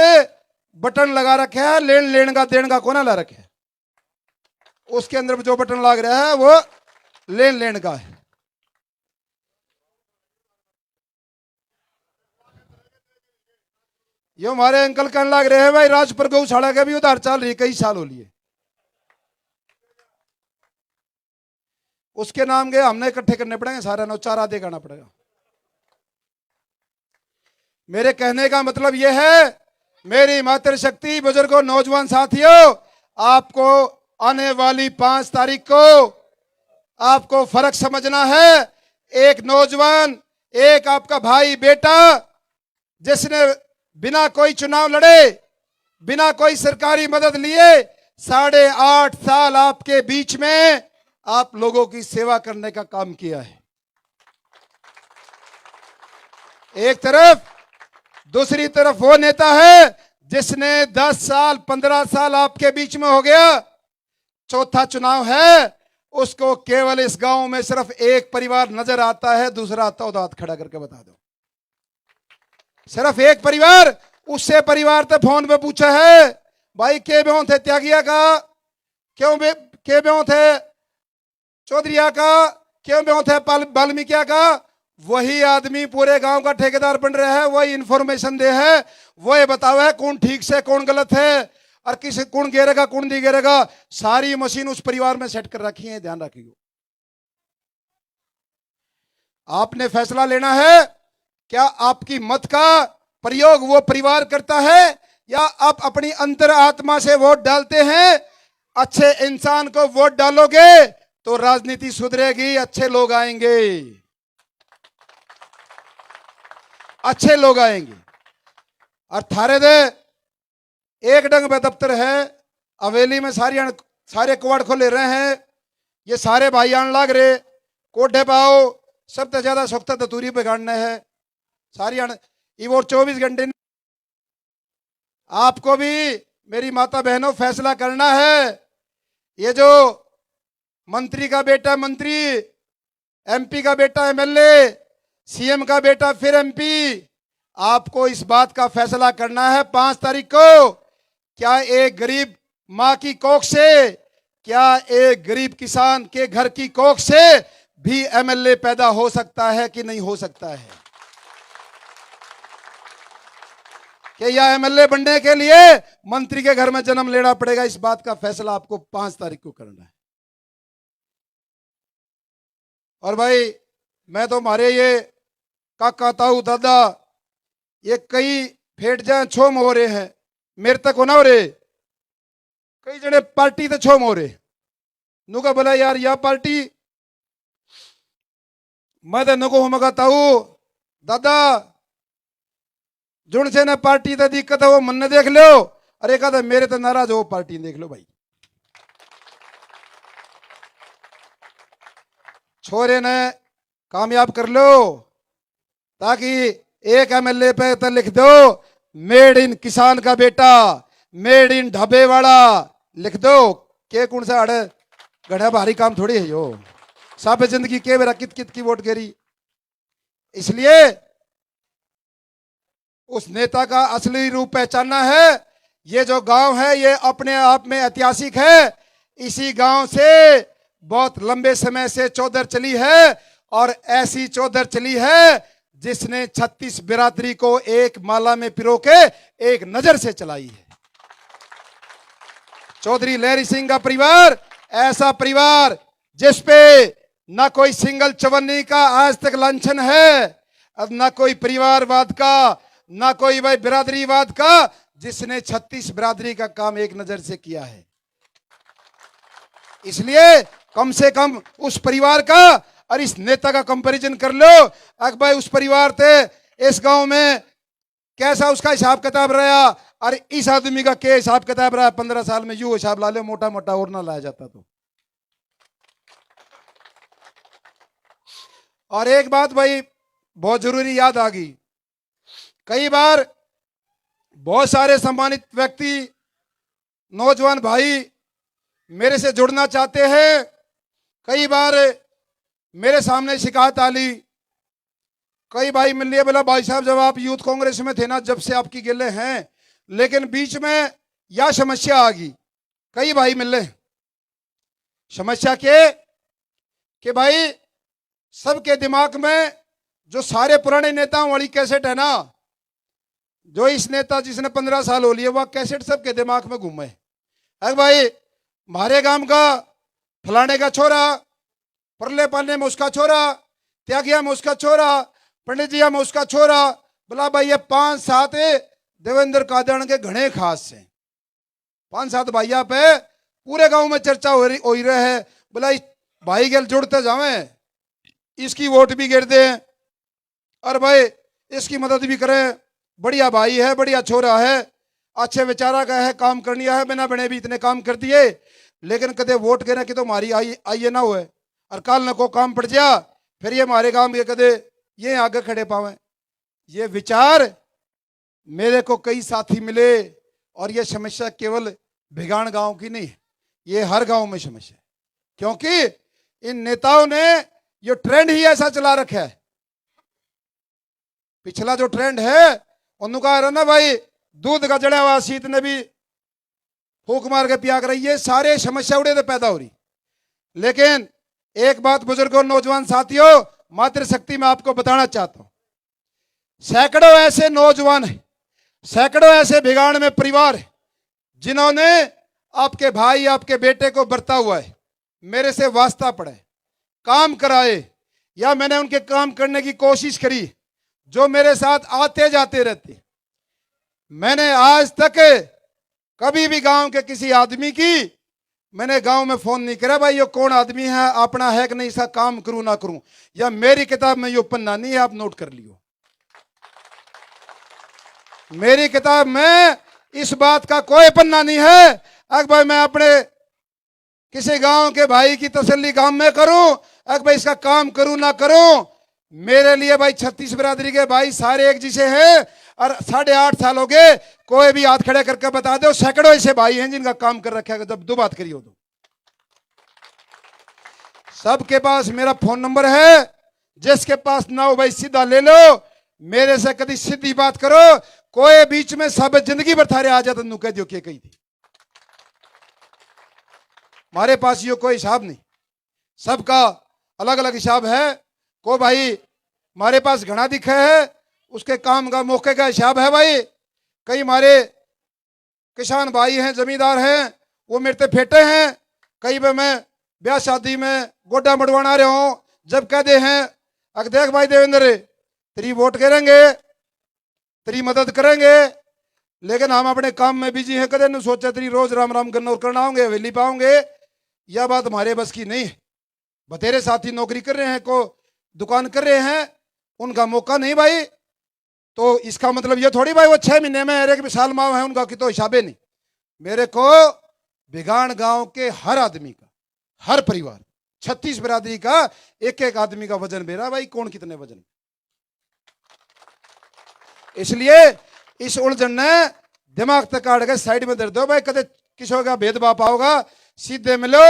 बटन लगा रखा है, लेन लेन का देन का कोना ला रखे है। उसके अंदर जो बटन लग रहा है वो लेन लेन का है। ये हमारे अंकल कहने लग रहे हैं भाई राजपुर गौशाला के भी उधार चल रही, कई साल हो लिए। उसके नाम के हमने इकट्ठे करने पड़ेंगे, सारा नौ चारा दे करना पड़ेगा। मेरे कहने का मतलब यह है, मेरी मातृशक्ति बुजुर्गों, नौजवान साथियों, आपको आने वाली 5 तारीख को आपको फर्क समझना है। एक नौजवान, एक आपका भाई बेटा, जिसने बिना कोई चुनाव लड़े, बिना कोई सरकारी मदद लिए 8.5 साल आपके बीच में आप लोगों की सेवा करने का काम किया है। एक तरफ, दूसरी तरफ वो नेता है जिसने 10 साल 15 साल आपके बीच में हो गया, चौथा चुनाव है, उसको केवल इस गांव में सिर्फ एक परिवार नजर आता है। दूसरा आता हो, हाथ खड़ा करके बता दो। सिर्फ एक परिवार, उससे परिवार तो फोन पे पूछा है, भाई के ब्यों थे त्यागिया का, क्यों के ब्यों थे चौधरिया का, क्यों ब्यों थे वाल्मीकिया का। वही आदमी पूरे गांव का ठेकेदार बन रहा है, वही इंफॉर्मेशन दे है, वो ये बतावा है कौन ठीक से कौन गलत है, और किसे कौन गिरेगा कौन नहीं गिरेगा। सारी मशीन उस परिवार में सेट कर रखी है, ध्यान रखिए। आपने फैसला लेना है, क्या आपकी मत का प्रयोग वो परिवार करता है या आप अपनी अंतर आत्मा से वोट डालते हैं। अच्छे इंसान को वोट डालोगे तो राजनीति सुधरेगी, अच्छे लोग आएंगे, अच्छे लोग आएंगे। और थारे दे एक डंग में दफ्तर है, हवेली में सारे कुवाड़ खोले रहे हैं, ये सारे भाई आने लग रहे, कोठे पाओ सबसे ज्यादा सोखता तो दूरी बिगाड़ना है सारी ये वो 24 घंटे आपको भी मेरी माता बहनों फैसला करना है। ये जो मंत्री का बेटा मंत्री, एमपी का बेटा एमएलए, सीएम का बेटा फिर एमपी, आपको इस बात का फैसला करना है 5 तारीख को, क्या एक गरीब मां की कोख से, क्या एक गरीब किसान के घर की कोख से भी एमएलए पैदा हो सकता है कि नहीं हो सकता है? कि या एमएलए बनने के लिए मंत्री के घर में जन्म लेना पड़ेगा? इस बात का फैसला आपको 5 तारीख को करना है। और भाई मैं तो हमारे ये काका ताऊ दादा ये कई फेट जाए छोम हो रहे हैं, मेरे तक होना हो रहे कई जने पार्टी तो छोम हो रहे नुका बोला यार या पार्टी मैं तो नुको हम ताऊ दादा जुड़ से ना पार्टी तो दिक्कत है वो मन ने देख लो, अरे कहता मेरे तो नाराज हो पार्टी देख लो भाई। छोरे ने कामयाब कर लो ताकि एक एमएलए पे तो लिख दो मेड इन किसान का बेटा, मेड इन ढाबे वाला लिख दो। के कौन सा अड़े गढ़ा भारी काम थोड़ी है यो, सब जिंदगी के मेरा कित कित की वोट गिरी। इसलिए उस नेता का असली रूप पहचानना है। ये जो गांव है ये अपने आप में ऐतिहासिक है। इसी गांव से बहुत लंबे समय से चौधर चली है और ऐसी चौधर चली है जिसने 36 बिरादरी को एक माला में पिरो के एक नजर से चलाई है। चौधरी लहरी सिंह का परिवार ऐसा परिवार जिस पे ना कोई सिंगल चवन्नी का आज तक लांछन है, अब ना कोई परिवारवाद का, ना कोई भाई बिरादरीवाद का, जिसने 36 बिरादरी का काम एक नजर से किया है। इसलिए कम से कम उस परिवार का और इस नेता का कंपैरिजन कर लो। अगर भाई उस परिवार थे इस गांव में कैसा उसका हिसाब किताब रहा और इस आदमी का क्या हिसाब किताब रहा 15 साल में, यू हिसाब ला लो मोटा मोटा और ना लाया जाता तो। और एक बात भाई बहुत जरूरी याद आ गई, कई बार बहुत सारे सम्मानित व्यक्ति नौजवान भाई मेरे से जुड़ना चाहते हैं। कई बार मेरे सामने शिकायत आली, कई भाई मिल लिए, बोला भाई साहब जब आप यूथ कांग्रेस में थे ना जब से आपकी गिले हैं, लेकिन बीच में यह समस्या आ गई। कई भाई मिले समस्या के कि भाई सबके दिमाग में जो सारे पुराने नेताओं वाली कैसेट है ना, जो इस नेता जिसने 15 साल हो लिए वह कैसेट सबके दिमाग में घूमे। अरे भाई हमारे गांव का फलाने का छोरा, परले पाने में उसका छोरा, त्यागिया में उसका छोरा, पंडित जिया में उसका छोरा, बोला भाई ये 5-7 देवेंद्र कादन के घने खास से 5-7 भाइया पे पूरे गांव में चर्चा हो रही है। बोला इस भाई गल जुड़ते जावे, इसकी वोट भी गिर दे और भाई इसकी मदद भी करें, बढ़िया भाई है, बढ़िया छोरा है, अच्छे विचारा का है, काम करनी है, बिना बने भी इतने काम कर दिए, लेकिन कदे वोट गिरने की तो हमारी आइए ना हुए और कल न को काम पड़ जा फिर ये हमारे गांव में कदे ये आगे खड़े पावे। ये विचार मेरे को कई साथी मिले और ये समस्या केवल भिगान गांव की नहीं है, ये हर गांव में समस्या है, क्योंकि इन नेताओं ने ये ट्रेंड ही ऐसा चला रखा है। पिछला जो ट्रेंड है उनका रहा ना भाई दूध का जड़ा हुआ शीत ने भी फूक मार के पिया कर रही है, सारे समस्या उड़े तो पैदा हो रही। लेकिन एक बात बुजुर्गों नौजवान साथियों मातृशक्ति में आपको बताना चाहता हूं, सैकड़ों ऐसे नौजवान हैं, सैकड़ों ऐसे भिगाड़ में परिवार है जिन्होंने आपके भाई आपके बेटे को बरता हुआ है, मेरे से वास्ता पड़े, काम कराए या मैंने उनके काम करने की कोशिश करी, जो मेरे साथ आते जाते रहते। मैंने आज तक कभी भी गांव के किसी आदमी की मैंने गांव में फोन नहीं करा भाई ये कौन आदमी है, अपना है कि नहीं, इसका काम करूं ना करूं, या मेरी किताब में ये पन्ना नहीं है, आप नोट कर लियो। मेरी किताब में इस बात का कोई पन्ना नहीं है। अगर भाई मैं अपने किसी गांव के भाई की तसल्ली गांव में करूं, अगर भाई इसका काम करूं ना करूं, मेरे लिए भाई 36 बिरादरी के भाई सारे एक जैसे हैं और 8.5 साल हो गए। कोई भी हाथ खड़े करके बता दो, सैकड़ों ऐसे भाई हैं जिनका काम कर रखा है। जब दो बात करियो तो सबके पास मेरा फोन नंबर है, जिसके पास ना हो भाई सीधा ले लो, मेरे से कभी सीधी बात करो। कोई बीच में सब जिंदगी भर थारे आ जाता नु कह दियो के कही थी। हमारे पास ये कोई हिसाब नहीं, सबका अलग अलग हिसाब है। को भाई हमारे पास घना दिखे है, उसके काम का मौके का हिसाब है भाई। कई हमारे किसान भाई हैं, जमींदार हैं, वो मेरे से फेटे हैं। कई पे मैं ब्याह शादी में गोडा मड़वाना रहे हूं, जब कह दे हैं अगर देख भाई देवेंद्र तेरी वोट करेंगे, तेरी मदद करेंगे, लेकिन हम अपने काम में बिजी हैं, कदे न सोचा तेरी रोज राम राम करना और करना होंगे, हवेली पाओगे, यह बात हमारे बस की नहीं है। बतेरे साथी नौकरी कर रहे हैं, को दुकान कर रहे हैं, उनका मौका नहीं भाई। तो इसका मतलब ये थोड़ी भाई वो 6 महीने में एक साल माव है उनका की तो हिसाबे नहीं। मेरे को बिगाड़ गांव के हर आदमी का, हर परिवार 36 बिरादरी का एक एक आदमी का वजन बेरा भाई, कौन कितने वजन। इसलिए इस उलझन ने दिमाग तक काट के साइड में दे दो भाई, कदे किसी का भेदभाव आओगा, सीधे मिलो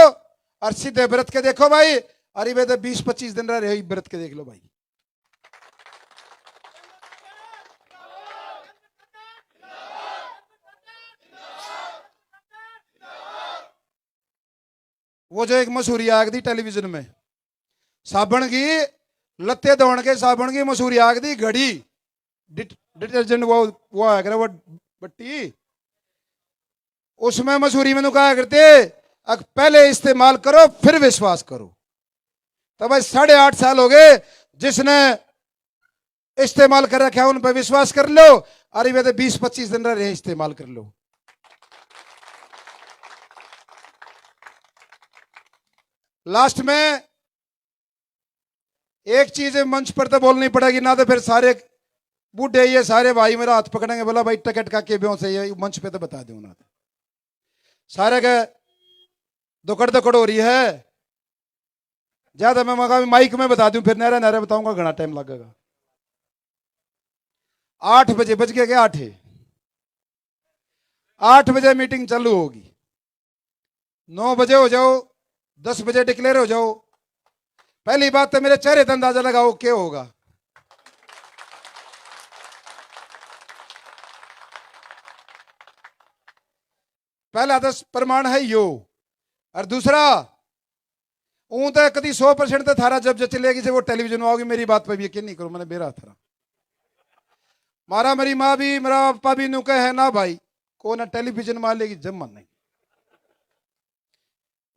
और सीधे व्रत के देखो भाई। अरे वे तो 20-25 दिन रहे व्रत के देख लो भाई। वो जो एक मशहूरी आग दी टेलीविजन में, साबुन की लत्ते धोने के साबुन की मशहूरी आग दी घड़ी डिटर्जेंट, वो आया करे वो बट्टी, उसमें मशहूरी में कहा करते पहले इस्तेमाल करो फिर विश्वास करो। तो भाई 8.5 साल हो गए, जिसने इस्तेमाल कर रखा है उन पर विश्वास कर लो। अरे वे तो 20-25 दिन रहे इस्तेमाल कर लो। लास्ट में एक चीज मंच पर तो बोलनी पड़ेगी ना, तो फिर सारे बूढ़े ये सारे भाई मेरा हाथ पकड़ेंगे, बोला भाई टिकट का के से ये मंच पे तो बता दो ना। सारे के दुकड़ हो रही है, ज्यादा मैं मगा माइक में बता दूं फिर नहरा नहरा बताऊंगा, घना टाइम लगेगा। 8 बजे बज गए क्या? 8 बजे मीटिंग चालू होगी, 9 बजे हो जाओ, 10 बजे डिक्लेयर हो जाओ। पहली बात तो मेरे चेहरे से अंदाजा लगाओ क्या होगा। पहला तो प्रमाण है यो, और दूसरा ऊं तो कभी 100% तो थारा जब चलेगी से वो टेलीविजन में आओगी, मेरी बात पर भी यकीन नहीं करो, मैंने बेरा थारा मारा, मेरी माँ भी मेरा पापा भी नुके है ना भाई, को ना टेलीविजन मार लेगी जब मन नहीं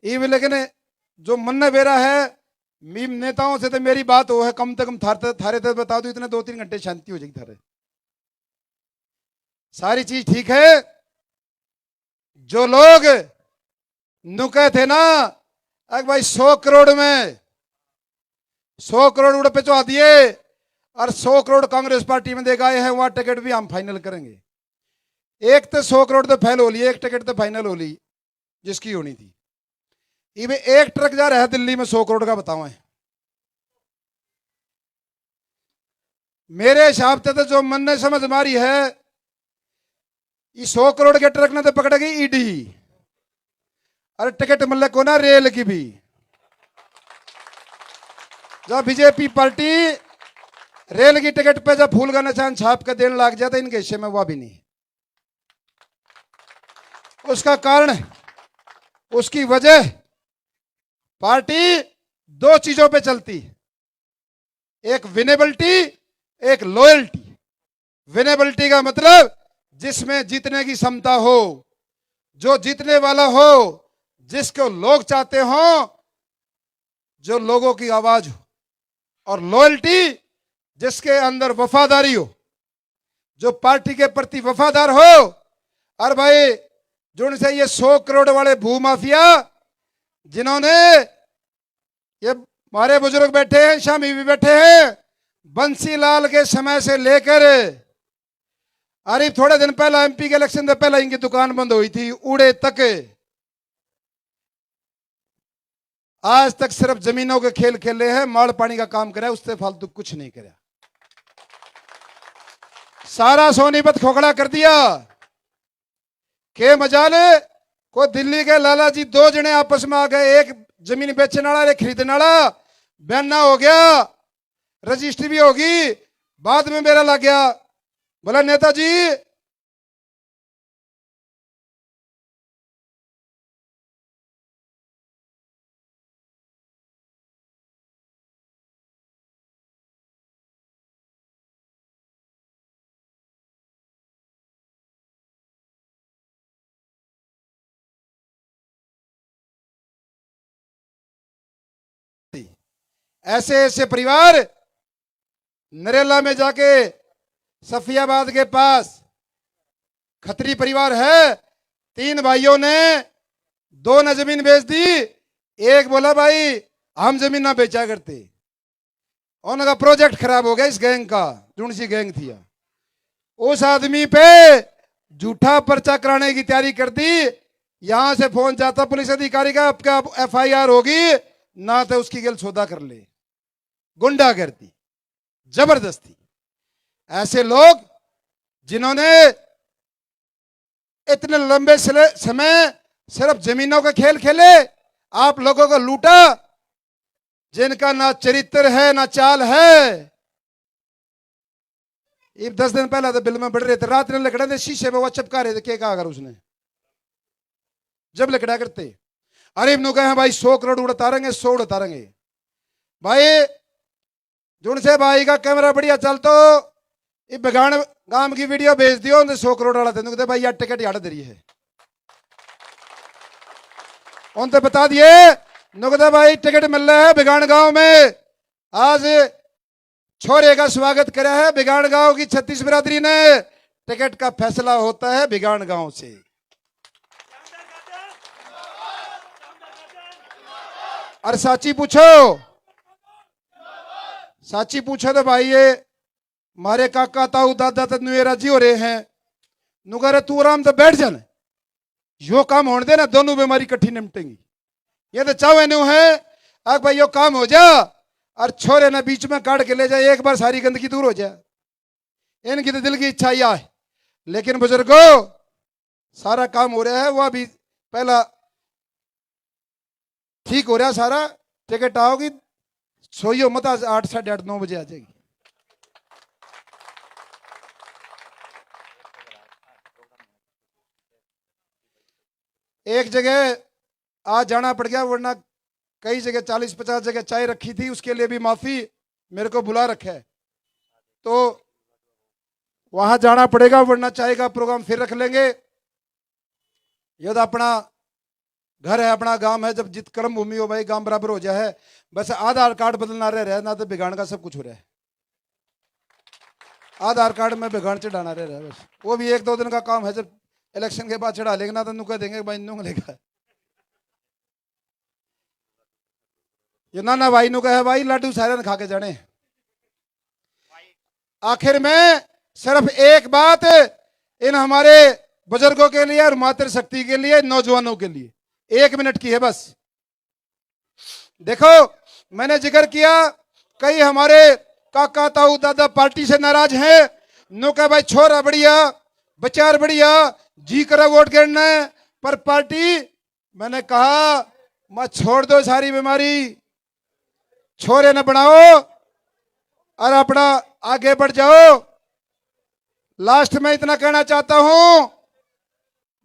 ये भी। लेकिन जो मन बेरा है मीम नेताओं से तो मेरी बात हो है, कम से कम थारे तक बता दो, इतने 2-3 घंटे शांति हो जाएगी थारे, सारी चीज ठीक है। जो लोग नुके थे ना अगर भाई 100 करोड़ में 100 करोड़ उड़ पे चढ़ा दिए और 100 करोड़ कांग्रेस पार्टी में दे गए हैं, वहां टिकट भी हम फाइनल करेंगे। एक तो 100 करोड़ तो फेल हो ली, एक टिकट तो फाइनल हो ली जिसकी होनी थी। ये एक ट्रक जा रहा है दिल्ली में 100 करोड़ का, बताओ है। मेरे हिसाब से तो जो मन ने समझ मारी है, ये 100 करोड़ के ट्रक ने तो पकड़ेगी ईडी, और टिकट मिले को ना रेल की भी। जब बीजेपी पार्टी रेल की टिकट पे जब फूल का निशान छाप के देने लग जाता, इनके हिस्से में वह भी नहीं। उसका कारण, उसकी वजह, पार्टी 2 चीजों पे चलती, एक विनेबिलिटी, एक लॉयल्टी। विनेबिलिटी का मतलब जिसमें जीतने की क्षमता हो, जो जीतने वाला हो, जिसको लोग चाहते हो, जो लोगों की आवाज हो। और लॉयल्टी जिसके अंदर वफादारी हो, जो पार्टी के प्रति वफादार हो। और भाई जो से ये 100 करोड़ वाले भूमाफिया, जिन्होंने ये हमारे बुजुर्ग बैठे हैं, शामी भी बैठे हैं, बंसीलाल के समय से लेकर अरे थोड़े दिन पहला एमपी के इलेक्शन से पहले इनकी दुकान बंद हुई थी, उड़े तक। आज तक सिर्फ जमीनों के खेल खेले हैं, माल पानी का काम करा, उससे फालतू कुछ नहीं करा। सारा सोनीपत खोखला कर दिया। के मजाले को दिल्ली के लाला जी 2 जने आपस में आ गए, एक जमीन बेचने वाला, एक खरीदने वाला, बयाना हो गया, रजिस्ट्री भी होगी। बाद में मेरा लग गया, बोला नेताजी ऐसे ऐसे परिवार नरेला में जाके सफियाबाद के पास खत्री परिवार है, 3 भाइयों ने 2 ने जमीन बेच दी। एक बोला भाई हम जमीन ना बेचा करते, उनका प्रोजेक्ट खराब हो गया इस गैंग का, जुन सी गैंग थी। उस आदमी पे झूठा पर्चा कराने की तैयारी कर दी। यहां से फोन जाता पुलिस अधिकारी का, आपका FIR होगी ना, तो उसकी गल सौदा कर ले। गुंडागर्दी, जबरदस्ती। ऐसे लोग जिन्होंने इतने लंबे समय सिर्फ जमीनों का खेल खेले, आप लोगों को लूटा, जिनका ना चरित्र है ना चाल है। 10 दिन पहले तो बिल में बढ़ रहे थे, रात ने लकड़ा थे शीशे पे, वो चिपका रहे थे। क्या कहा अगर उसने जब लकड़ा करते, अरे इब्नू कहे भाई 100 करोड़ उड़ारेंगे, 100 उड़ारेंगे भाई। जुन से भाई का कैमरा बढ़िया चल तो ये बगान गांव की वीडियो भेज दियो, 100 करोड़ वाला थे भाई यार टिकट याद दे रही है। उनसे बता दिए नुकते भाई टिकट मिल रहा है बिगान गांव में। आज छोरे का स्वागत करा है बिगान गांव की 36 बिरादरी ने। टिकट का फैसला होता है बिगान गांव से। और साची पूछो तो भाई ये मारे काका ताऊ दादा तो नुए राजी हो रहे हैं। नुकर तू आराम तो बैठ जाना, यो काम होने देना, दोनों बीमारी इकट्ठी निपटेंगी। ये तो चाहे नु है अब भाई यो काम हो जा और छोरे ना बीच में काट के ले जाए, एक बार सारी गंदगी दूर हो जाए। इनकी तो दिल की इच्छा ही है, लेकिन बुजुर्गों सारा काम हो रहा है, वह भी पहला ठीक हो रहा सारा। टिकट आओगी, सोइयो मत, आज 8 साढ़े 8 9 बजे आ जाएगी। एक जगह आज जाना पड़ गया, वरना कई जगह 40-50 जगह चाय रखी थी, उसके लिए भी माफी, मेरे को बुला रखा है तो वहां जाना पड़ेगा, वरना चाय का प्रोग्राम फिर रख लेंगे। यदि अपना घर है, अपना गांव है, जब जित कर्म भूमि हो भाई, गांव बराबर हो जाए। बस आधार कार्ड बदलना रहे ना, तो बिगाड़ का सब कुछ हो रहा है। आधार कार्ड में बिगाड़ चढ़ाना रह रहा है, बस वो भी 1-2 दिन का काम है, जब इलेक्शन के बाद चढ़ा लेगा ना तो नुका देंगे भाई, नुंग लेगा। ये ना भाई नुका है भाई, लाडू सारे खा के जाने। आखिर में सिर्फ एक बात इन हमारे बुजुर्गों के लिए और मातृशक्ति के लिए, नौजवानों के लिए 1 मिनट की है बस। देखो मैंने जिक्र किया, कई हमारे काका ताऊ दादा पार्टी से नाराज हैं। नुका भाई छोरा बढ़िया, बचार बढ़िया, जी करा वोट गिरना है, पर पार्टी मैंने कहा मत छोड़ दो सारी बीमारी, छोरे न बनाओ और अपना आगे बढ़ जाओ। लास्ट में इतना कहना चाहता हूं,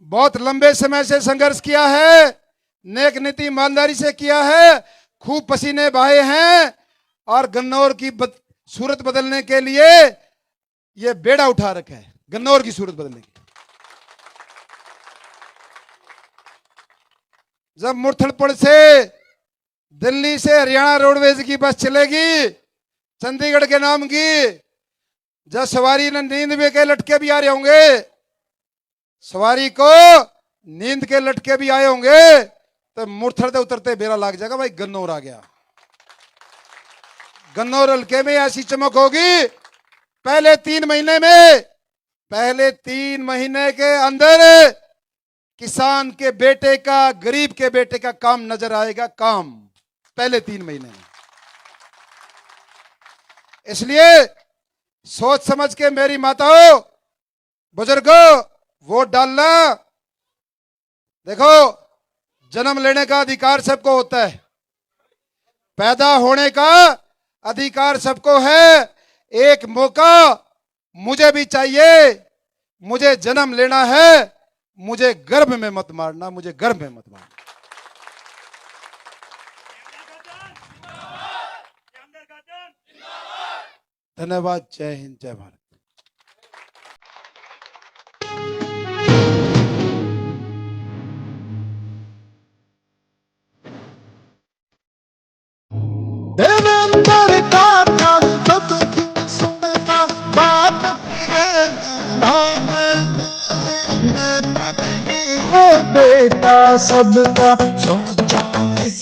बहुत लंबे समय से संघर्ष किया है, नेक नीति ईमानदारी से किया है, खूब पसीने बहाए हैं और गन्नौर की सूरत बदलने के लिए ये बेड़ा उठा रखा है, गन्नौर की सूरत बदलने की। जब मुरथड़पुर से दिल्ली से हरियाणा रोडवेज की बस चलेगी चंडीगढ़ के नाम की, जब सवारी ने नींद में के लटके भी आ रहे होंगे, सवारी को नींद के लटके भी आए होंगे, तो मुरथड़ते उतरते बेरा लाग जाएगा भाई गन्नौर आ गया। गन्नौर हल्के में ऐसी चमक होगी, पहले 3 महीने के अंदर किसान के बेटे का, गरीब के बेटे का काम नजर आएगा। काम पहले 3 महीने में। इसलिए सोच समझ के मेरी माताओं, बुजुर्गों, वोट डालना। देखो, जन्म लेने का अधिकार सबको होता है, पैदा होने का अधिकार सबको है। एक मौका मुझे भी चाहिए, मुझे जन्म लेना है, मुझे गर्भ में मत मारना, मुझे गर्भ में मत मारना। धन्यवाद। जय हिंद, जय भारत। देवेंद्र का नाम सबकी सुनना, बात है नाम ओ बेटा सबका सोचा इस